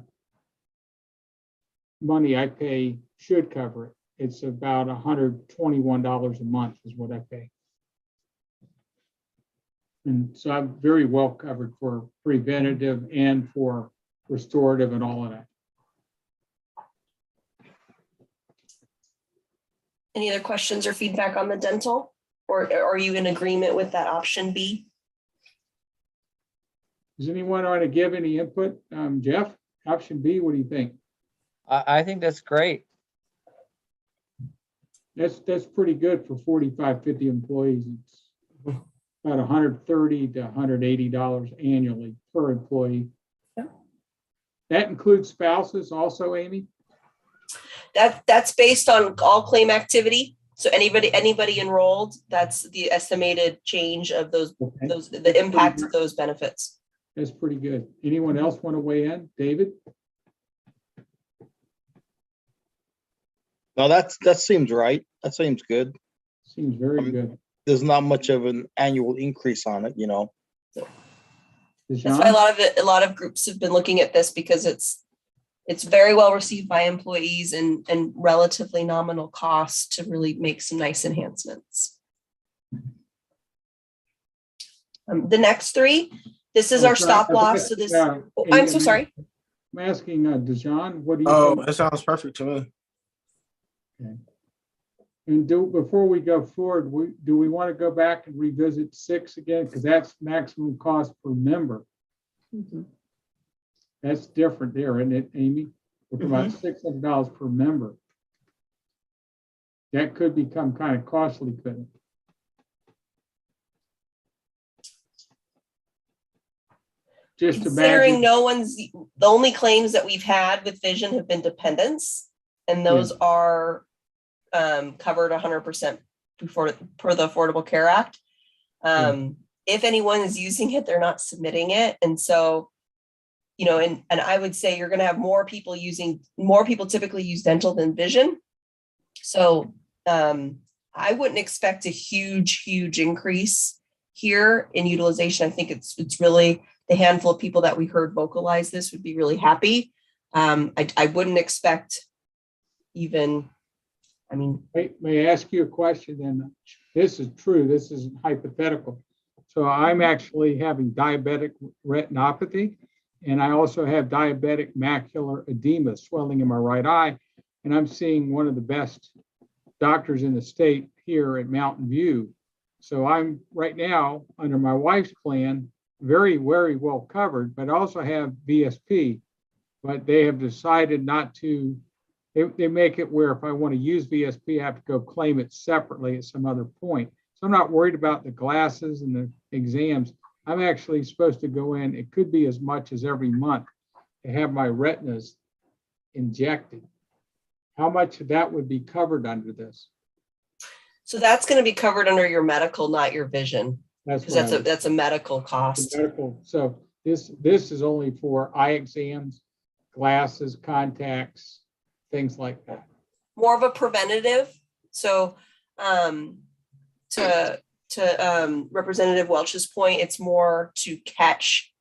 money I pay should cover it. It's about $121 a month is what I pay. And so I'm very well covered for preventative and for restorative and all of that. Any other questions or feedback on the dental? Or are you in agreement with that option B? Does anyone want to give any input? Jeff, option B, what do you think? I think that's great. That's pretty good for 45, 50 employees. It's about $130 to $180 annually per employee. Yeah. That includes spouses also, Amy? That's based on all claim activity. So anybody enrolled, that's the estimated change of those, Okay. the impact of those benefits. That's pretty good. Anyone else want to weigh in? David? No, that seems right. That seems good. Seems very good. There's not much of an annual increase on it, you know. That's why a lot of groups have been looking at this because it's very well received by employees and relatively nominal cost to really make some nice enhancements. The next three, this is our stop loss. So this, I'm so sorry. I'm asking Dejan, what do you Oh, think? it sounds perfect to me. Okay. And before we go forward, do we want to go back and revisit 6 again? Because that's maximum cost per member. That's different there, isn't it, Amy? We're talking about $600 per member. That could become kind of costly, couldn't it? Just Considering imagine. the only claims that we've had with vision have been dependents, and those are covered 100% per the Affordable Care Act. If anyone is using it, they're not submitting it. And so, you know, and I would say you're going to have more people typically use dental than vision. So I wouldn't expect a huge increase here in utilization. I think it's really the handful of people that we heard vocalize this would be really happy. I wouldn't expect even, I mean. May I ask you a question? And this is true. This isn't hypothetical. So I'm actually having diabetic retinopathy, and I also have diabetic macular edema, swelling in my right eye. And I'm seeing one of the best doctors in the state here at Mountain View. So I'm right now under my wife's plan, very well covered, but I also have VSP, but they have decided not to. They make it where if I want to use VSP, I have to go claim it separately at some other point. So I'm not worried about the glasses and the exams. I'm actually supposed to go in, it could be as much as every month, to have my retinas injected. How much of that would be covered under this? So that's going to be covered under your medical, not your vision. Because that's a medical cost. Medical. So this is only for eye exams, glasses, contacts, things like that. More of a preventative. So to Representative Welch's point, it's more to catch.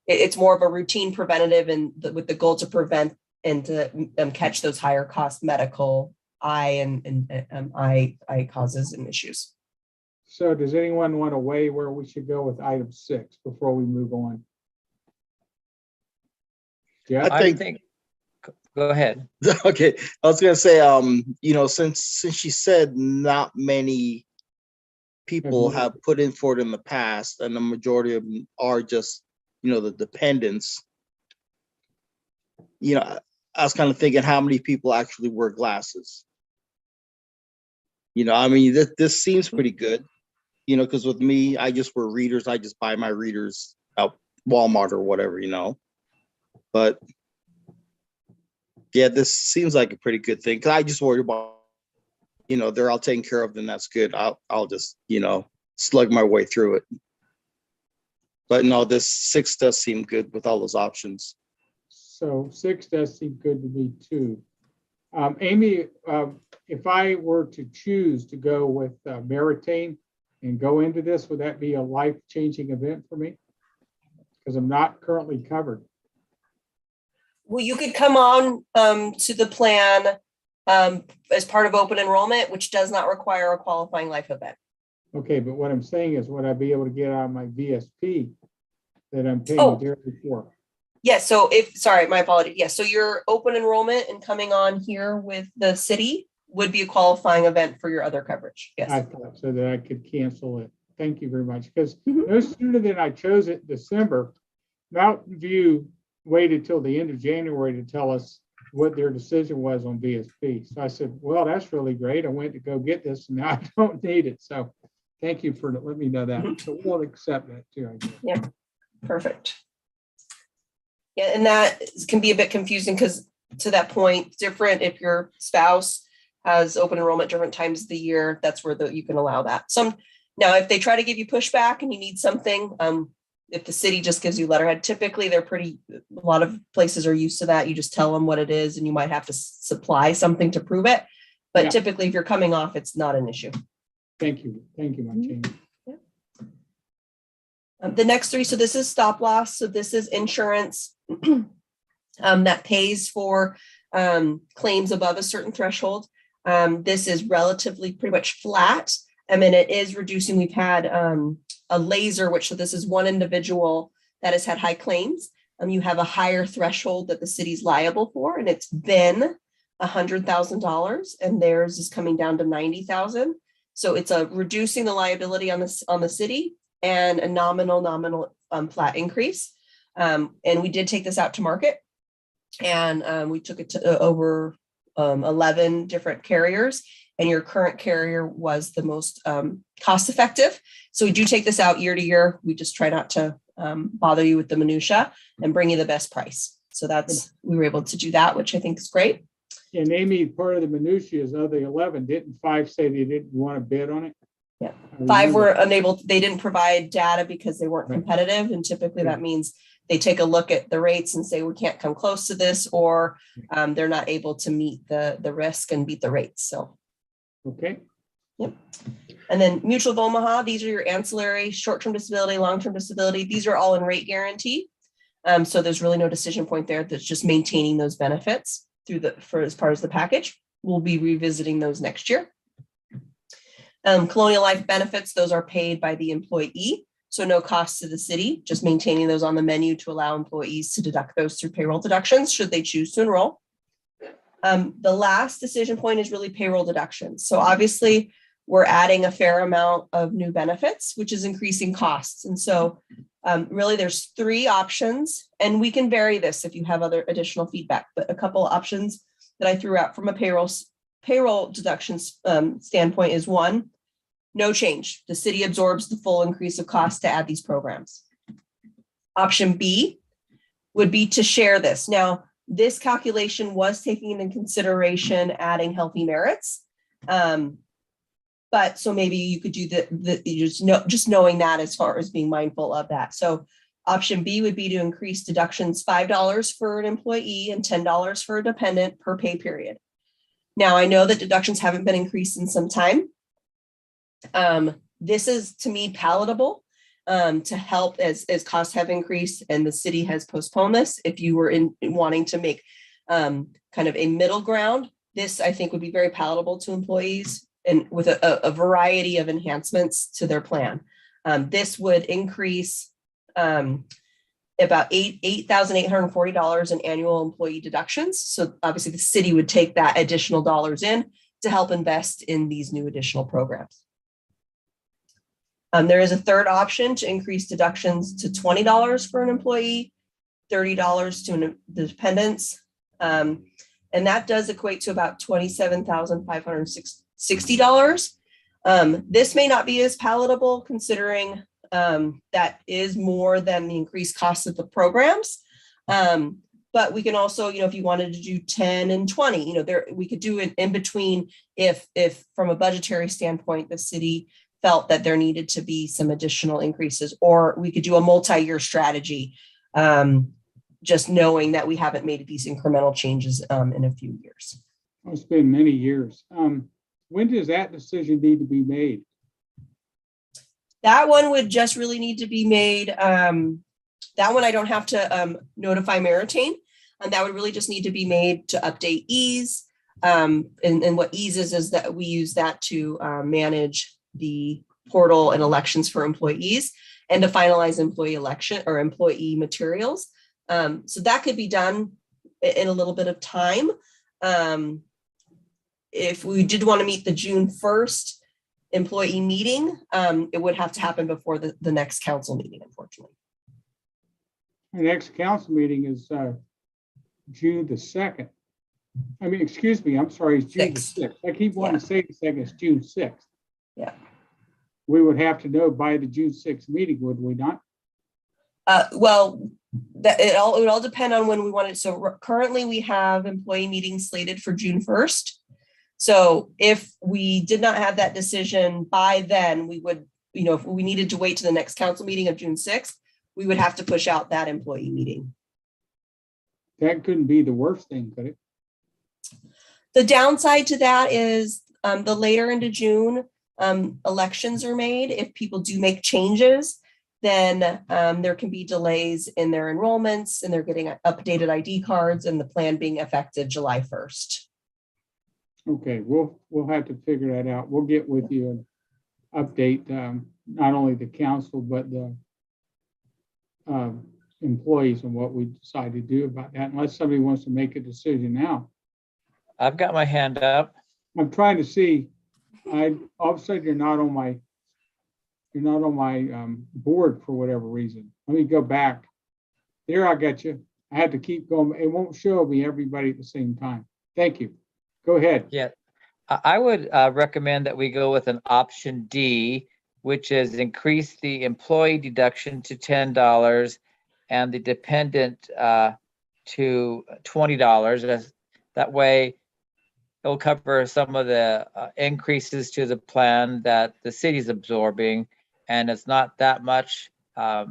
It's more of a routine preventative, and with the goal to prevent and to catch those higher cost medical eye and eye causes and issues. So does anyone want to weigh where we should go with item 6 before we move on? Yeah, I think. Go ahead. Okay, I was gonna say, you know, since she said not many people have put in for it in the past, and the majority of them are just, you know, the dependents. You know, I was kind of thinking how many people actually wear glasses. You know, I mean, this seems pretty good. You know, because with me, I just wear readers. I just buy my readers at Walmart or whatever, you know. But yeah, this seems like a pretty good thing. Because I just worry about, you know, they're all taken care of, then that's good. I'll just, you know, slug my way through it. But no, this 6 does seem good with all those options. So 6 does seem good to me too. Amy, if I were to choose to go with Meritain and go into this, would that be a life-changing event for me? Because I'm not currently covered. Well, you could come on to the plan as part of open enrollment, which does not require a qualifying life event. Okay, but what I'm saying is, would I be able to get out of my VSP that I'm paying dearly for? Yes. So sorry, my apologies. Yes. So your open enrollment and coming on here with the city would be a qualifying event for your other coverage. Yes. I thought so that I could cancel it. Thank you very much. Because no sooner than I chose it in December, Mountain View waited till the end of January to tell us what their decision was on VSP. So I said, well, that's really great. I went to go get this and now I don't need it. So thank you for letting me know that. So we'll accept that too, I guess. Yeah, perfect. Yeah, and that can be a bit confusing because to that point, different if your spouse has open enrollment different times of the year, that's where you can allow that. Now, if they try to give you pushback and you need something, if the city just gives you letterhead, typically a lot of places are used to that. You just tell them what it is and you might have to supply something to prove it. But typically if you're coming off, it's not an issue. Thank you, Martina. The next three, so this is stop loss. So this is insurance that pays for claims above a certain threshold. This is relatively pretty much flat. I mean, it is reducing. We've had a laser, which so this is one individual that has had high claims. You have a higher threshold that the city's liable for, and it's been $100,000, and theirs is coming down to 90,000. So it's a reducing the liability on the city and a nominal flat increase. And we did take this out to market, and we took it to over 11 different carriers, and your current carrier was the most cost effective. So we do take this out year to year. We just try not to bother you with the minutia and bring you the best price. So we were able to do that, which I think is great. And Amy, part of the minutiae is of the 11, didn't 5 say they didn't want to bid on it? Yeah, 5 were unable, they didn't provide data because they weren't competitive. And typically that means they take a look at the rates and say, we can't come close to this, or they're not able to meet the risk and beat the rates. So. Okay. Yep. And then Mutual of Omaha, these are your ancillary short-term disability, long-term disability. These are all in rate guarantee. So there's really no decision point there. That's just maintaining those benefits as part of the package. We'll be revisiting those next year. Colonial Life benefits, those are paid by the employee. So no cost to the city, just maintaining those on the menu to allow employees to deduct those through payroll deductions should they choose to enroll. The last decision point is really payroll deductions. So obviously we're adding a fair amount of new benefits, which is increasing costs. And so really there's 3 options, and we can vary this if you have other additional feedback, but a couple of options that I threw out from a payroll deductions standpoint is 1, no change. The city absorbs the full increase of cost to add these programs. Option B would be to share this. Now, this calculation was taking into consideration adding healthy merits. But so maybe you could do just knowing that as far as being mindful of that. So option B would be to increase deductions $5 for an employee and $10 for a dependent per pay period. Now, I know that deductions haven't been increased in some time. This is, to me, palatable to help as costs have increased and the city has postponed this. If you were wanting to make kind of a middle ground, this I think would be very palatable to employees and with a variety of enhancements to their plan. This would increase about $8,840 in annual employee deductions. So obviously the city would take that additional dollars in to help invest in these new additional programs. There is a third option to increase deductions to $20 for an employee, $30 to the dependents. And that does equate to about $27,560. This may not be as palatable considering that is more than the increased cost of the programs. But we can also, if you wanted to do 10 and 20, we could do it in between if from a budgetary standpoint, the city felt that there needed to be some additional increases, or we could do a multi-year strategy, just knowing that we haven't made these incremental changes in a few years. It's been many years. When does that decision need to be made? That one would just really need to be made. That one I don't have to notify Meritain, and that would really just need to be made to update ease. And what ease is that we use that to manage the portal and elections for employees and to finalize employee election or employee materials. So that could be done in a little bit of time. If we did want to meet the June 1st employee meeting, it would have to happen before the next council meeting, unfortunately. The next council meeting is June the 2nd. I mean, excuse me, I'm sorry, it's June the 6th. I keep wanting to say the 2nd, it's June 6th. Yeah. We would have to know by the June 6th meeting, would we not? Well, it would all depend on when we want it. So currently we have employee meetings slated for June 1st. So if we did not have that decision by then, we would, if we needed to wait to the next council meeting of June 6th, we would have to push out that employee meeting. That couldn't be the worst thing, could it? The downside to that is the later into June, elections are made, if people do make changes, then there can be delays in their enrollments and they're getting updated ID cards and the plan being effective July 1st. Okay, we'll have to figure that out. We'll get with you and update not only the council, but the employees and what we decide to do about that, unless somebody wants to make a decision now. I've got my hand up. I'm trying to see, all of a sudden you're not on my board for whatever reason. Let me go back. There, I got you. I had to keep going. It won't show me everybody at the same time. Thank you. Go ahead. Yeah, I would recommend that we go with an option D, which is increase the employee deduction to $10 and the dependent to $20. That way it'll cover some of the increases to the plan that the city's absorbing, and it's not that much of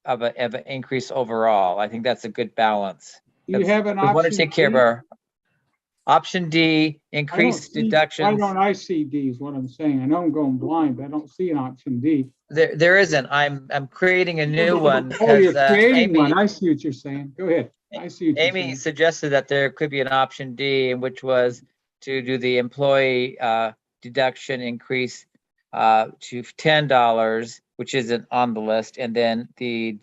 an increase overall. I think that's a good balance. You have an We want to option take care of D? our option D, increase Why deductions. don't I see D is what I'm saying. I know I'm going blind, but I don't see an option D. There isn't. I'm creating a new one Oh, you're because creating one. I see what you're saying. Go ahead. I see what you're Amy saying. suggested that there could be an option D, which was to do the employee deduction increase to $10, which isn't on the list, and then the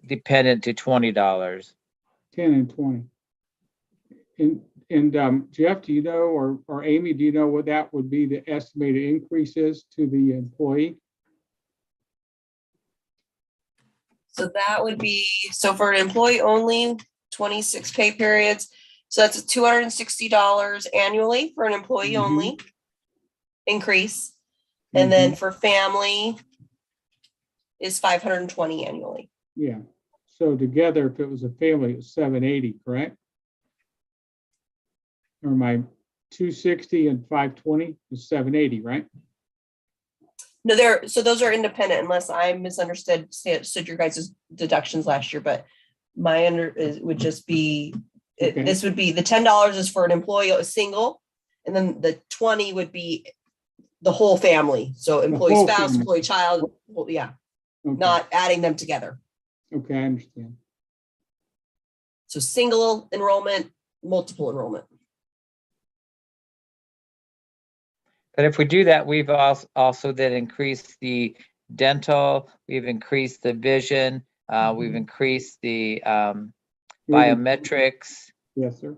dependent to $20. 10 and 20. And Jeff, do you know, or Amy, do you know what that would be the estimated increase is to the employee? So that would be, so for an employee only, 26 pay periods. So that's $260 annually for an employee only increase. And then for family is $520 annually. Yeah. So together, if it was a family, it's $780, correct? Or my 260 and 520 is 780, right? No, so those are independent unless I misunderstood your guys' deductions last year, but my would just be, this would be the $10 is for an employee, a single, and then the 20 would be the whole family. So employee spouse, family. employee child, well, yeah, Okay. not adding them together. Okay, I understand. So single enrollment, multiple enrollment. But if we do that, we've also then increased the dental, we've increased the vision, we've increased the biometrics. Yes, sir.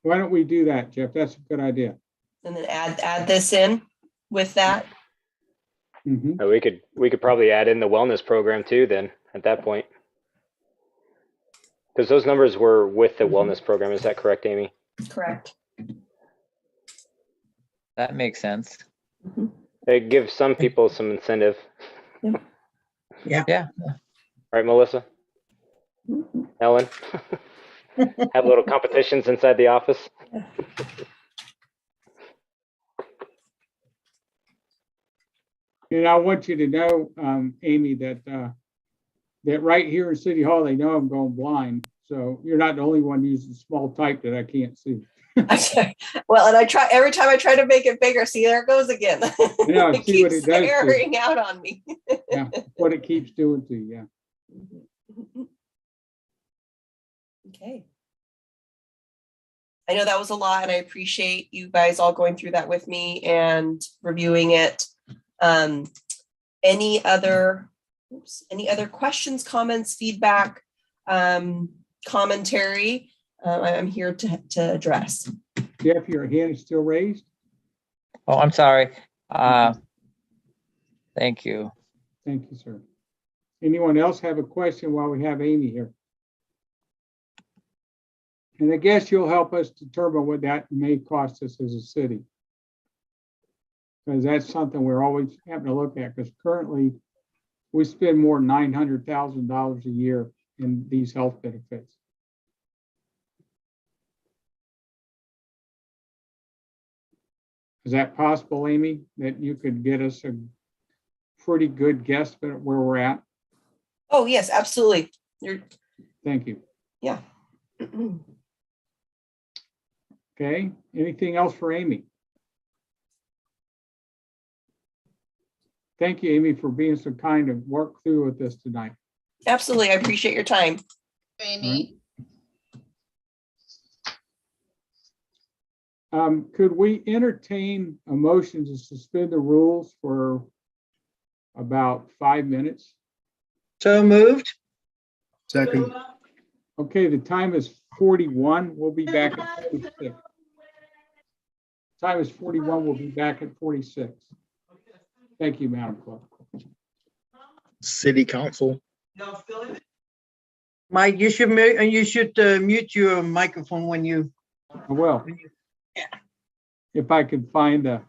Why don't we do that, Jeff? That's a good idea. And then add this in with that. We could probably add in the wellness program too then at that point. Because those numbers were with the wellness program. Is that correct, Amy? Correct. That makes sense. It gives some people some incentive. Yeah. Right, Melissa? Ellen? Have little competitions inside the office? And I want you to know, Amy, that that right here in City Hall, they know I'm going blind. So you're not the only one using small type that I can't see. Well, and I try every time I try to make it bigger. See, there it goes again. Yeah, It see what keeps it does. staring out on me. Yeah, what it keeps doing to you. Yeah. Okay. I know that was a lot, and I appreciate you guys all going through that with me and reviewing it. Any other questions, comments, feedback, commentary? I'm here to address. Jeff, your hand is still raised? Oh, I'm sorry. Thank you. Thank you, sir. Anyone else have a question while we have Amy here? And I guess you'll help us determine what that may cost us as a city. Because that's something we're always having to look at, because currently we spend more than $900,000 a year in these health benefits. Is that possible, Amy, that you could get us a pretty good guesstimate where we're at? Oh, yes, absolutely. Thank you. Yeah. Okay, anything else for Amy? thank you, Amy, for being so kind to work through with this tonight. Absolutely. I appreciate your time. Amy. Could we entertain a motion to suspend the rules for about 5 minutes? So moved. Second, Okay, the time is 41. We'll be back at 46. Time is 41. We'll be back at 46. Thank you, Madam Clerk. City Council. Mike, you should mute your microphone when you. I will. Yeah. If I can find the.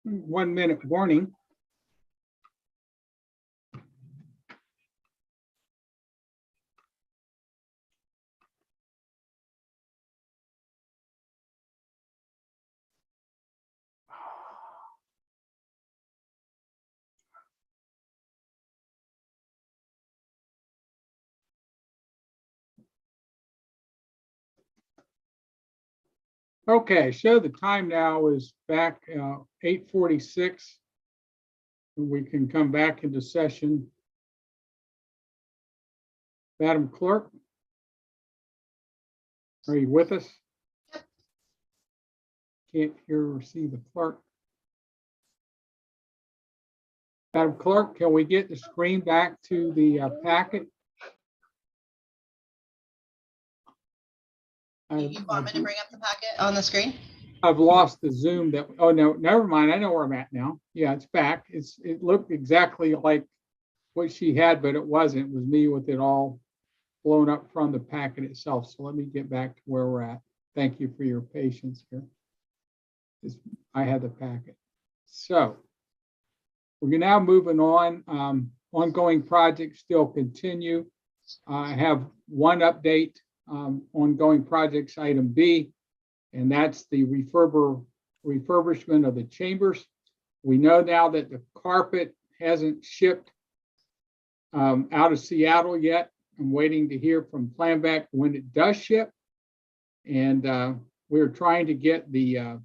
1 minute warning. Okay, so the time now is back 8:46. We can come back into session. Madam Clerk, are you with us? Can't hear or see the clerk. Madam Clerk, can we get the screen back to the packet? You want me to bring up the packet on the screen? I've lost the Zoom that, oh no, never mind. I know where I'm at now. Yeah, it's back. It looked exactly like what she had, but it wasn't. It was me with it all blown up from the packet itself. So let me get back to where we're at. Thank you for your patience here. I had the packet. So we're now moving on. Ongoing projects still continue. I have one update, ongoing projects, item B, and that's the refurbishment of the chambers. We know now that the carpet hasn't shipped out of Seattle yet. I'm waiting to hear from Planback when it does ship. And we're trying to get the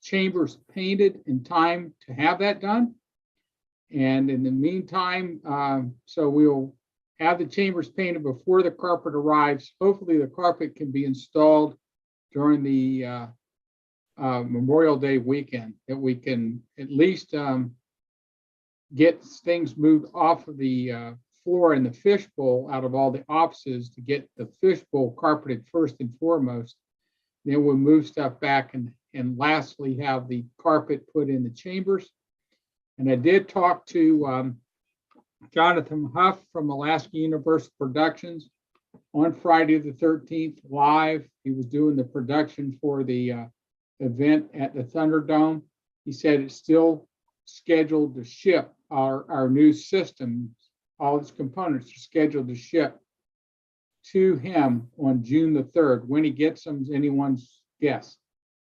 chambers painted in time to have that done. And in the meantime, so we'll have the chambers painted before the carpet arrives. Hopefully the carpet can be installed during the Memorial Day weekend, that we can at least get things moved off of the floor in the fishbowl out of all the offices to get the fishbowl carpeted first and foremost. Then we'll move stuff back and lastly have the carpet put in the chambers. And I did talk to Jonathan Huff from Alaska Universal Productions on Friday the 13th live. He was doing the production for the event at the Thunderdome. He said it's still scheduled to ship our new system. All its components are scheduled to ship to him on June the 3rd. When he gets them is anyone's guess.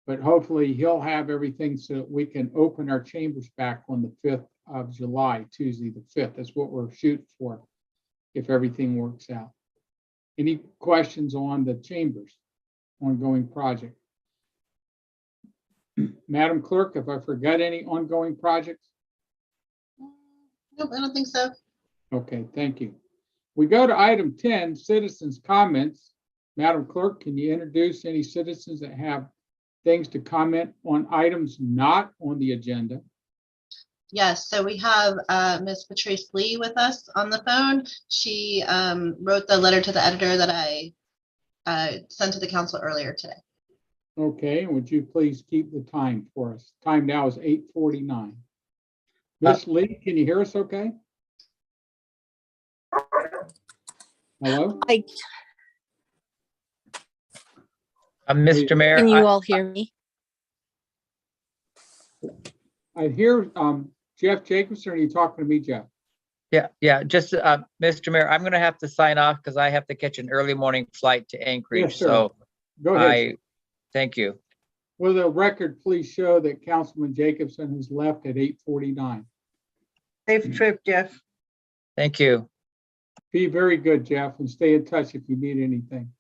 But hopefully he'll have everything so that we can open our chambers back on the 5th of July, Tuesday the 5th. That's what we're shooting for, if everything works out. Any questions on the chambers ongoing project? Madam Clerk, if I forgot any ongoing projects? Nope, I don't think so. Okay, thank you. We go to item 10, citizens' comments. Madam Clerk, can you introduce any citizens that have things to comment on items not on the agenda? Yes, so we have Ms. Patrice Lee with us on the phone. She wrote the letter to the editor that I sent to the council earlier today. Okay, would you please keep the time for us? Time now is 8:49. Ms. Lee, can you hear us okay? Hello? Mr. Mayor, Can you all hear me? I hear Jeff Jacobson. Are you talking to me, Jeff? yeah, just Mr. Mayor, I'm going to have to sign off because I have to catch an early morning flight to Anchorage. Yes, sir. So Go ahead. thank you. Will the record please show that Councilman Jacobson has left at 8:49? Safe trip, Jeff. Thank you. Be very good, Jeff, and stay in touch if you need anything.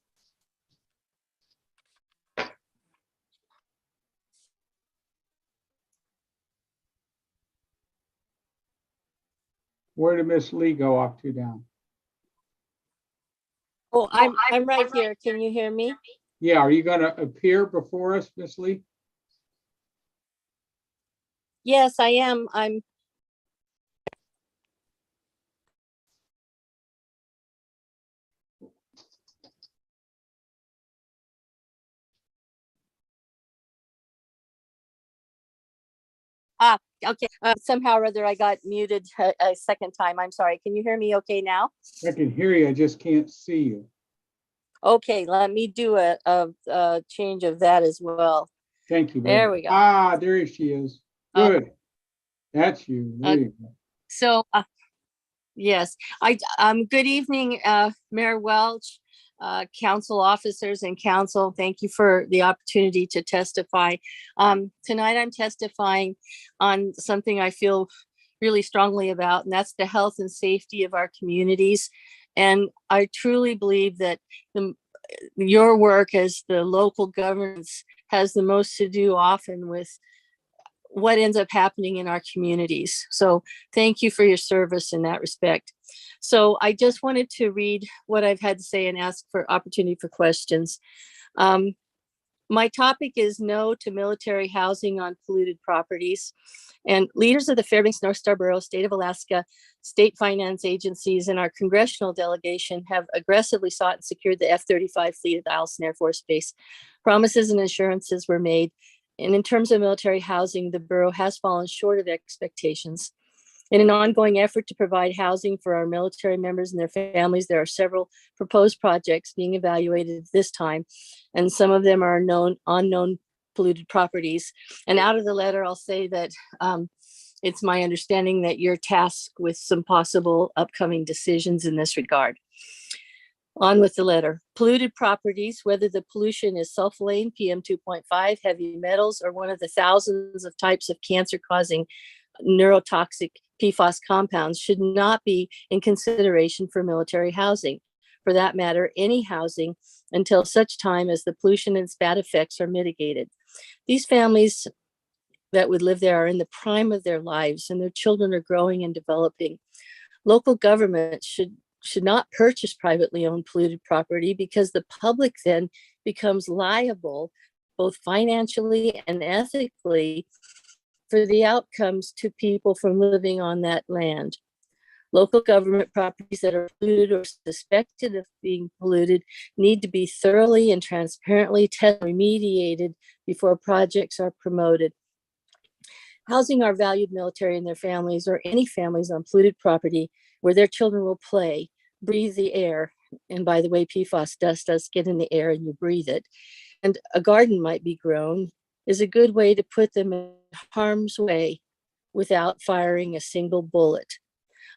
Where did Miss Lee go off to down? Oh, I'm right here. Can you hear me? Yeah, are you going to appear before us, Miss Lee? Yes, I am. I'm okay. Somehow or other I got muted a second time. I'm sorry. Can you hear me okay now? I can hear you. I just can't see you. Okay, let me do a change of that as well. Thank you. There babe. we go. Ah, there she is. Oh. Good. That's you. There you go. So, yes, good evening, Mayor Welch, council officers and council. Thank you for the opportunity to testify. Tonight I'm testifying on something I feel really strongly about, and that's the health and safety of our communities. And I truly believe that your work as the local governance has the most to do often with what ends up happening in our communities. So thank you for your service in that respect. So I just wanted to read what I've had to say and ask for opportunity for questions. My topic is no to military housing on polluted properties. And leaders of the Fairbanks North Star Borough, State of Alaska, state finance agencies, and our congressional delegation have aggressively sought and secured the F-35 fleet at the Eielson Air Force Base. Promises and assurances were made. And in terms of military housing, the borough has fallen short of expectations. In an ongoing effort to provide housing for our military members and their families, there are several proposed projects being evaluated this time, and some of them are unknown polluted properties. And out of the letter, I'll say that it's my understanding that you're tasked with some possible upcoming decisions in this regard. On with the letter. Polluted properties, whether the pollution is sulfolane, PM 2.5, heavy metals, or one of the thousands of types of cancer-causing neurotoxic PFAS compounds, should not be in consideration for military housing. For that matter, any housing until such time as the pollution and its bad effects are mitigated. These families that would live there are in the prime of their lives, and their children are growing and developing. Local government should not purchase privately owned polluted property, because the public then becomes liable both financially and ethically for the outcomes to people from living on that land. Local government properties that are polluted or suspected of being polluted need to be thoroughly and transparently tested and remediated before projects are promoted. Housing our valued military and their families, or any families on polluted property where their children will play, breathe the air, and by the way, PFAS dust does get in the air and you breathe it, and a garden might be grown, is a good way to put them in harm's way without firing a single bullet.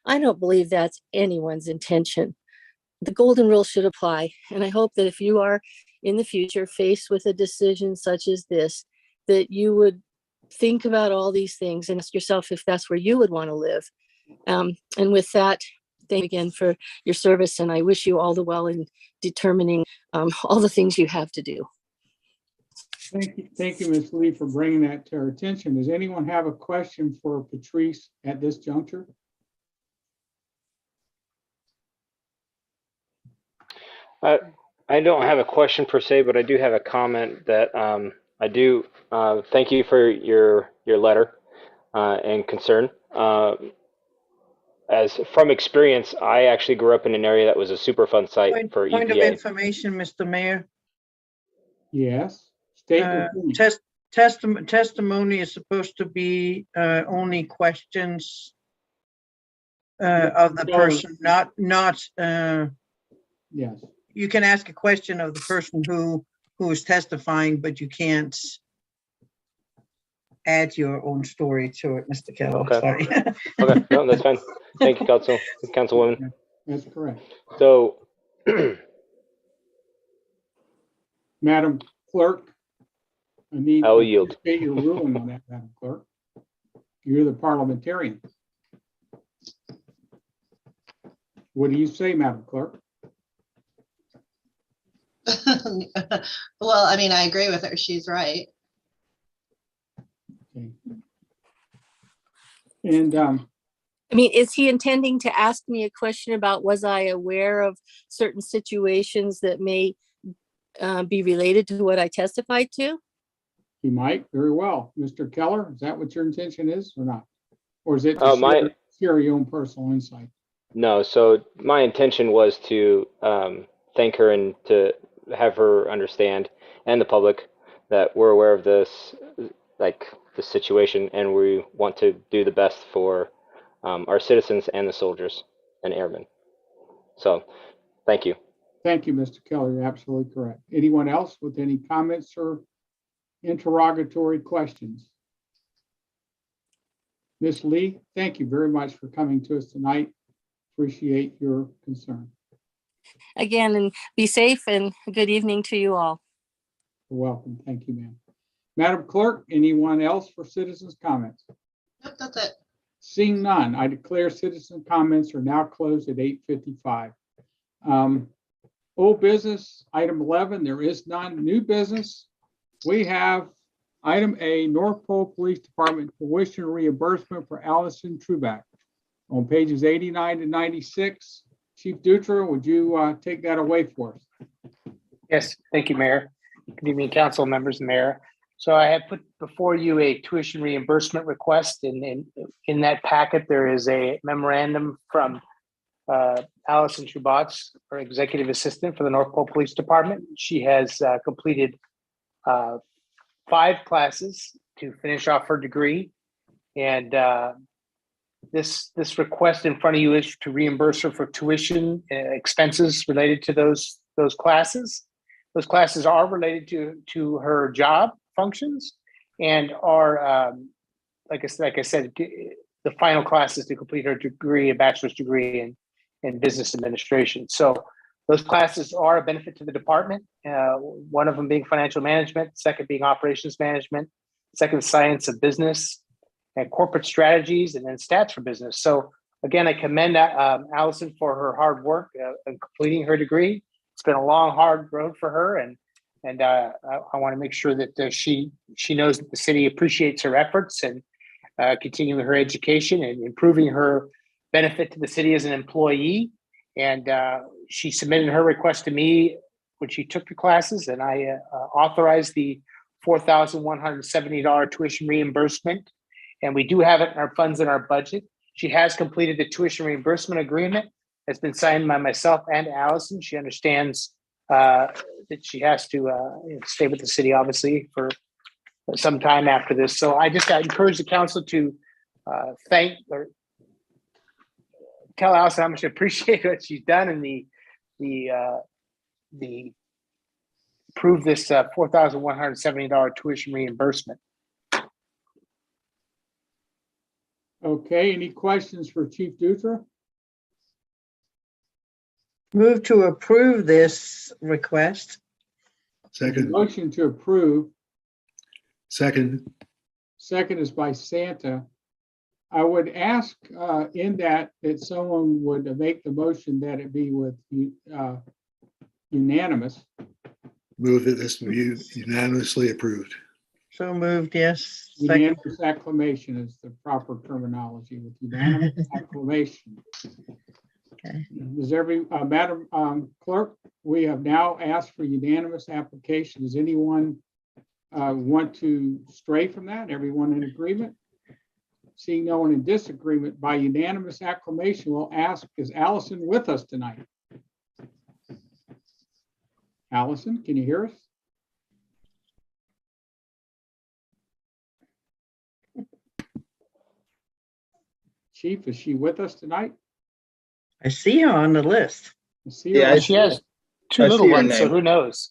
I don't believe that's anyone's intention. The golden rule should apply, and I hope that if you are in the future faced with a decision such as this, that you would think about all these things and ask yourself if that's where you would want to live. And with that, thank you again for your service, and I wish you all the well in determining all the things you have to do. Thank you, Ms. Lee, for bringing that to our attention. Does anyone have a question for Patrice at this juncture? I don't have a question per se, but I do have a comment that I do thank you for your letter and concern. As from experience, I actually grew up in an area that was a Superfund site for Point of EPA. information, Mr. Mayor. Yes. State your point. Testimony is supposed to be only questions of the person, not yes. You can ask a question of the person who is testifying, but you can't add your own story to it, Mr. Keller. Okay. Sorry. Okay, no, that's fine. Thank you, Councilwoman. That's correct. So, Madam Clerk, I will yield. To state your ruling on that, Madam Clerk. You're the parliamentarian. What do you say, Madam Clerk? Well, I mean, I agree with her. She's right. Okay. And I mean, is he intending to ask me a question about was I aware of certain situations that may be related to what I testified to? he might very well. Mr. Keller, is that what your intention is or not? Or is it Oh, to share your own personal insight? no, so my intention was to thank her and to have her understand, and the public, that we're aware of this, like the situation, and we want to do the best for our citizens and the soldiers and airmen. So, thank you. Thank you, Mr. Keller. You're absolutely correct. Anyone else with any comments or interrogatory questions? Ms. Lee, thank you very much for coming to us tonight. Appreciate your concern. Again, and be safe and good evening to you all. You're welcome. Thank you, ma'am. Madam Clerk, anyone else for citizens' comments? Nope, that's it. Seeing none, I declare citizen comments are now closed at 8:55. Old business, item 11, there is none. New business, we have item A, North Pole Police Department tuition reimbursement for Allison Truback. On pages 89 to 96, Chief Dutra, would you take that away for us? Yes, thank you, Mayor. Good evening, council members and Mayor. So I have put before you a tuition reimbursement request. And in that packet, there is a memorandum from Allison Trubatz, our executive assistant for the North Pole Police Department. She has completed 5 classes to finish off her degree. And this request in front of you is to reimburse her for tuition expenses related to those classes. Those classes are related to her job functions and are, like I said, the final class is to complete her degree, a bachelor's degree in business administration. So those classes are a benefit to the department. One of them being financial management, second being operations management, second science of business and corporate strategies, and then stats for business. So again, I commend Allison for her hard work in completing her degree. It's been a long, hard road for her, and I want to make sure that she knows that the city appreciates her efforts and continuing her education and improving her benefit to the city as an employee. And she submitted her request to me when she took the classes, and I authorized the $4,170 tuition reimbursement. And we do have it in our funds in our budget. She has completed the tuition reimbursement agreement. It's been signed by myself and Allison. She understands that she has to stay with the city, obviously, for some time after this. So I just encourage the council to thank or tell Allison how much I appreciate what she's done and the approve this $4,170 tuition reimbursement. Okay, any questions for Chief Dutra? Move to approve this request. Second. Motion to approve. Second. Second is by Santa. I would ask in that someone would make the motion that it be with unanimous. Move that this be unanimously approved. So moved, yes. Second. Unanimous acclamation is the proper terminology, with unanimous acclamation. Okay. Does Madam Clerk, we have now asked for unanimous application. Does anyone want to stray from that? Everyone in agreement? Seeing no one in disagreement, by unanimous acclamation, we'll ask, is Allison with us tonight? Allison, can you hear us? Chief, is she with us tonight? I see her on the list. I see her. Yeah, She has 2 I little see her ones, so name. who knows?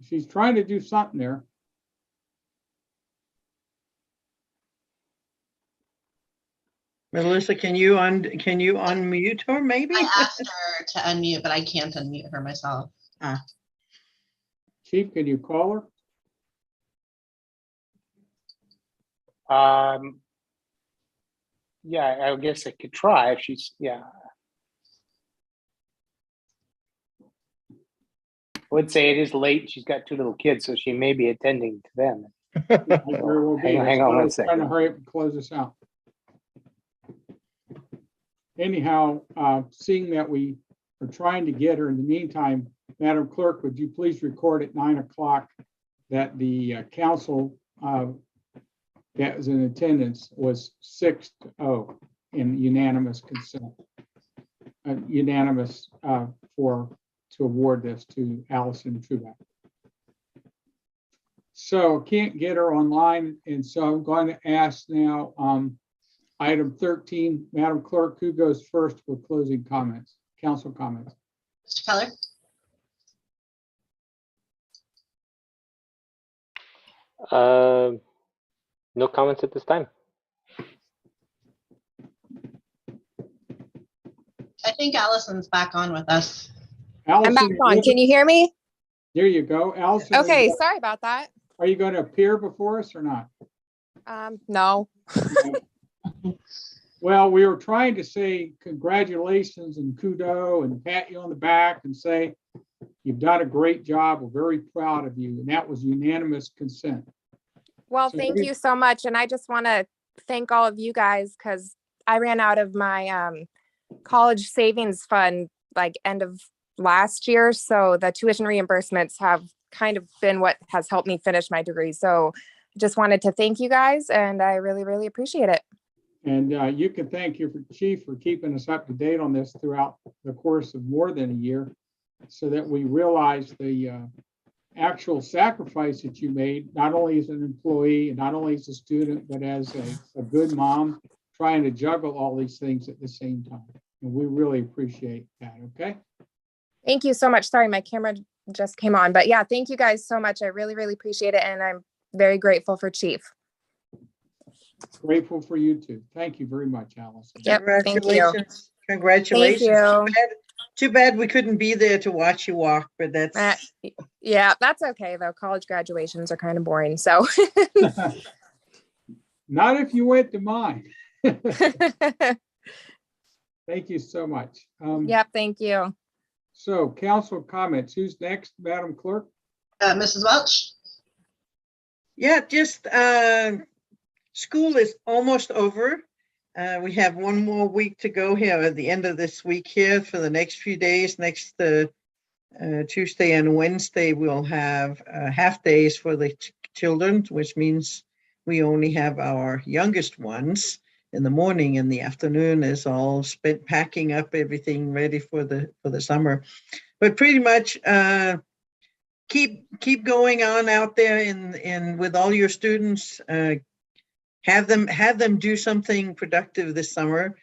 She's trying to do something there. Melissa, can you unmute her maybe? I asked her to unmute, but I can't unmute her myself. Chief, can you call her? Yeah, I guess I could try if she's, yeah. I would say it is late. She's got 2 little kids, so she may be attending to them. Hang on one second. Trying to hurry up and close this out. Anyhow, seeing that we are trying to get her, in the meantime, Madam Clerk, would you please record at 9 o'clock that the council that was in attendance was 6-0 in unanimous consent, unanimous to award this to Allison Truback. So can't get her online, and so I'm going to ask now item 13, Madam Clerk, who goes first with closing comments, council comments? Mr. Keller? No comments at this time. I think Allison's back on with us. I'm back Allison, on. Can you hear me? there you go. Allison, Okay, sorry about that. are you going to appear before us or not? No. Well, we were trying to say congratulations and kudos and pat you on the back and say you've done a great job. We're very proud of you. And that was unanimous consent. Well, So thank every- you so much. And I just want to thank all of you guys because I ran out of my college savings fund like end of last year. So the tuition reimbursements have kind of been what has helped me finish my degree. So just wanted to thank you guys and I really, really appreciate it. And you can thank your chief for keeping us up to date on this throughout the course of more than a year so that we realize the actual sacrifice that you made, not only as an employee and not only as a student, but as a good mom trying to juggle all these things at the same time. And we really appreciate that. Okay. Thank you so much. Sorry, my camera just came on, but yeah, thank you guys so much. I really, really appreciate it. And I'm very grateful for Chief. Grateful for you too. Thank you very much, Allison. Yep. Thank you. Congratulations. Congratulations. Thank you. Too bad we couldn't be there to watch you walk, but that's. Yeah, that's okay though. College graduations are kind of boring. So. Not if you went to mine. Thank you so much. Yep. Thank you. So council comments. Who's next, Madam Clerk? Mrs. Welch? Yeah, just school is almost over. We have one more week to go here at the end of this week here for the next few days. Next Tuesday and Wednesday, we'll have half days for the children, which means we only have our youngest ones in the morning, and the afternoon is all spent packing up everything ready for the summer. But pretty much keep going on out there in with all your students. Have them do something productive this summer.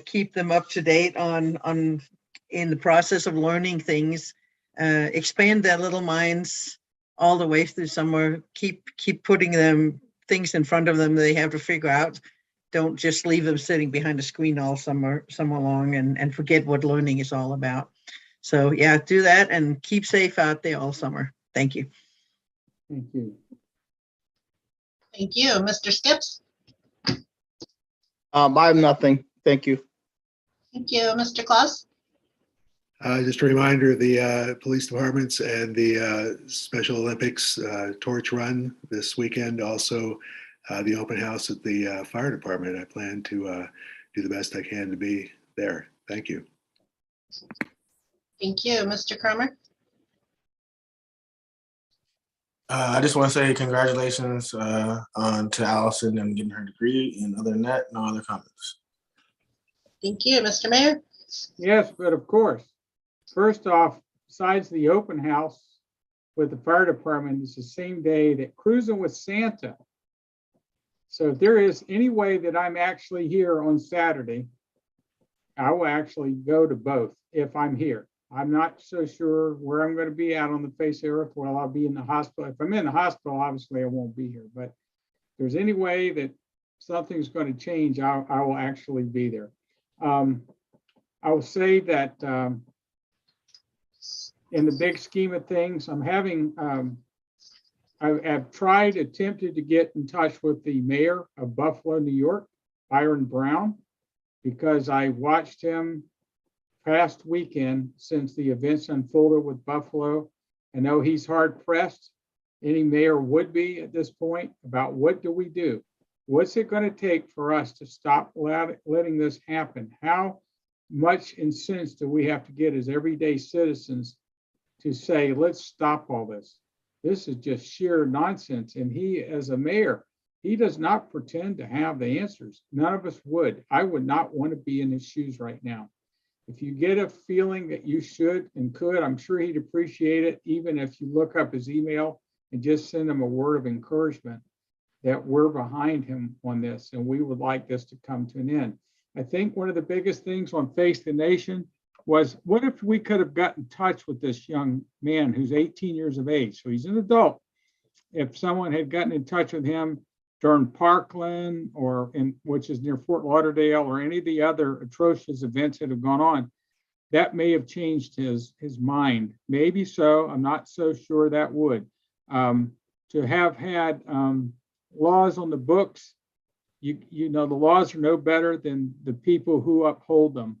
Keep them up to date on in the process of learning things. Expand their little minds all the way through summer. Keep putting them things in front of them that they have to figure out. Don't just leave them sitting behind a screen all summer long and forget what learning is all about. So yeah, do that and keep safe out there all summer. Thank you. Thank you. Thank you. Mr. Skips? I have nothing. Thank you. Thank you. Mr. Claus? Just a reminder, the police departments and the Special Olympics torch run this weekend. Also, the open house at the fire department. I plan to do the best I can to be there. Thank you. Thank you. Mr. Cromer? I just want to say congratulations to Allison and getting her degree. And other than that, no other comments. Thank you. Mr. Mayor? Yes, but of course, first off, besides the open house with the fire department, it's the same day that Cruising with Santa. So if there is any way that I'm actually here on Saturday, I will actually go to both if I'm here. I'm not so sure where I'm going to be out on the face of the earth. Well, I'll be in the hospital. If I'm in the hospital, obviously I won't be here. But if there's any way that something's going to change, I will actually be there. I will say that in the big scheme of things, I'm having, I've attempted to get in touch with the mayor of Buffalo, New York, Byron Brown, because I watched him past weekend since the events unfolded with Buffalo. I know he's hard pressed. Any mayor would be at this point about what do we do? What's it going to take for us to stop letting this happen? How much incentive do we have to get as everyday citizens to say, let's stop all this? This is just sheer nonsense. And he, as a mayor, he does not pretend to have the answers. None of us would. I would not want to be in his shoes right now. If you get a feeling that you should and could, I'm sure he'd appreciate it, even if you look up his email and just send him a word of encouragement that we're behind him on this and we would like this to come to an end. I think one of the biggest things on Face the Nation was, what if we could have gotten in touch with this young man who's 18 years of age? So he's an adult if someone had gotten in touch with him during Parkland or which is near Fort Lauderdale, or any of the other atrocious events that have gone on, that may have changed his mind. Maybe so. I'm not so sure that would. To have had laws on the books, you know, the laws are no better than the people who uphold them.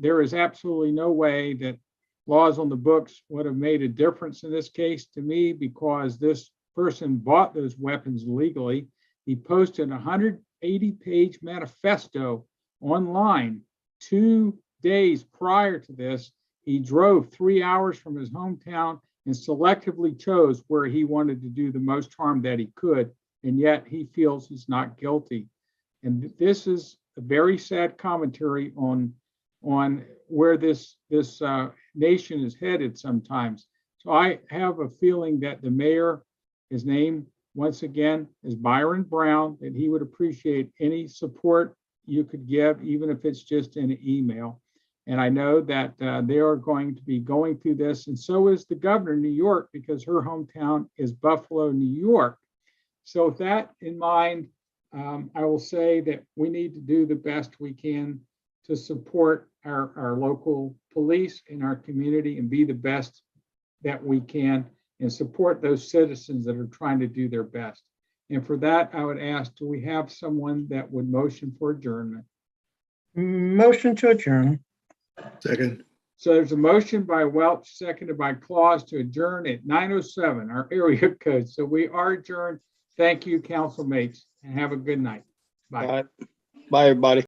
There is absolutely no way that laws on the books would have made a difference in this case to me, because this person bought those weapons legally. He posted a 180-page manifesto online 2 days prior to this. He drove 3 hours from his hometown and selectively chose where he wanted to do the most harm that he could, and yet he feels he's not guilty. And this is a very sad commentary on where this nation is headed sometimes. So I have a feeling that the mayor, his name once again is Byron Brown, that he would appreciate any support you could give, even if it's just in an email. And I know that they are going to be going through this, and so is the governor of New York, because her hometown is Buffalo, New York. So with that in mind, I will say that we need to do the best we can to support our local police in our community and be the best that we can, and support those citizens that are trying to do their best. And for that, I would ask, do we have someone that would motion for adjournment? Motion to adjourn. Second. So there's a motion by Welch, seconded by Claus, to adjourn at 9:07, our area code. So we are adjourned. Thank you, council mates, and have a good night. Bye. Bye, everybody.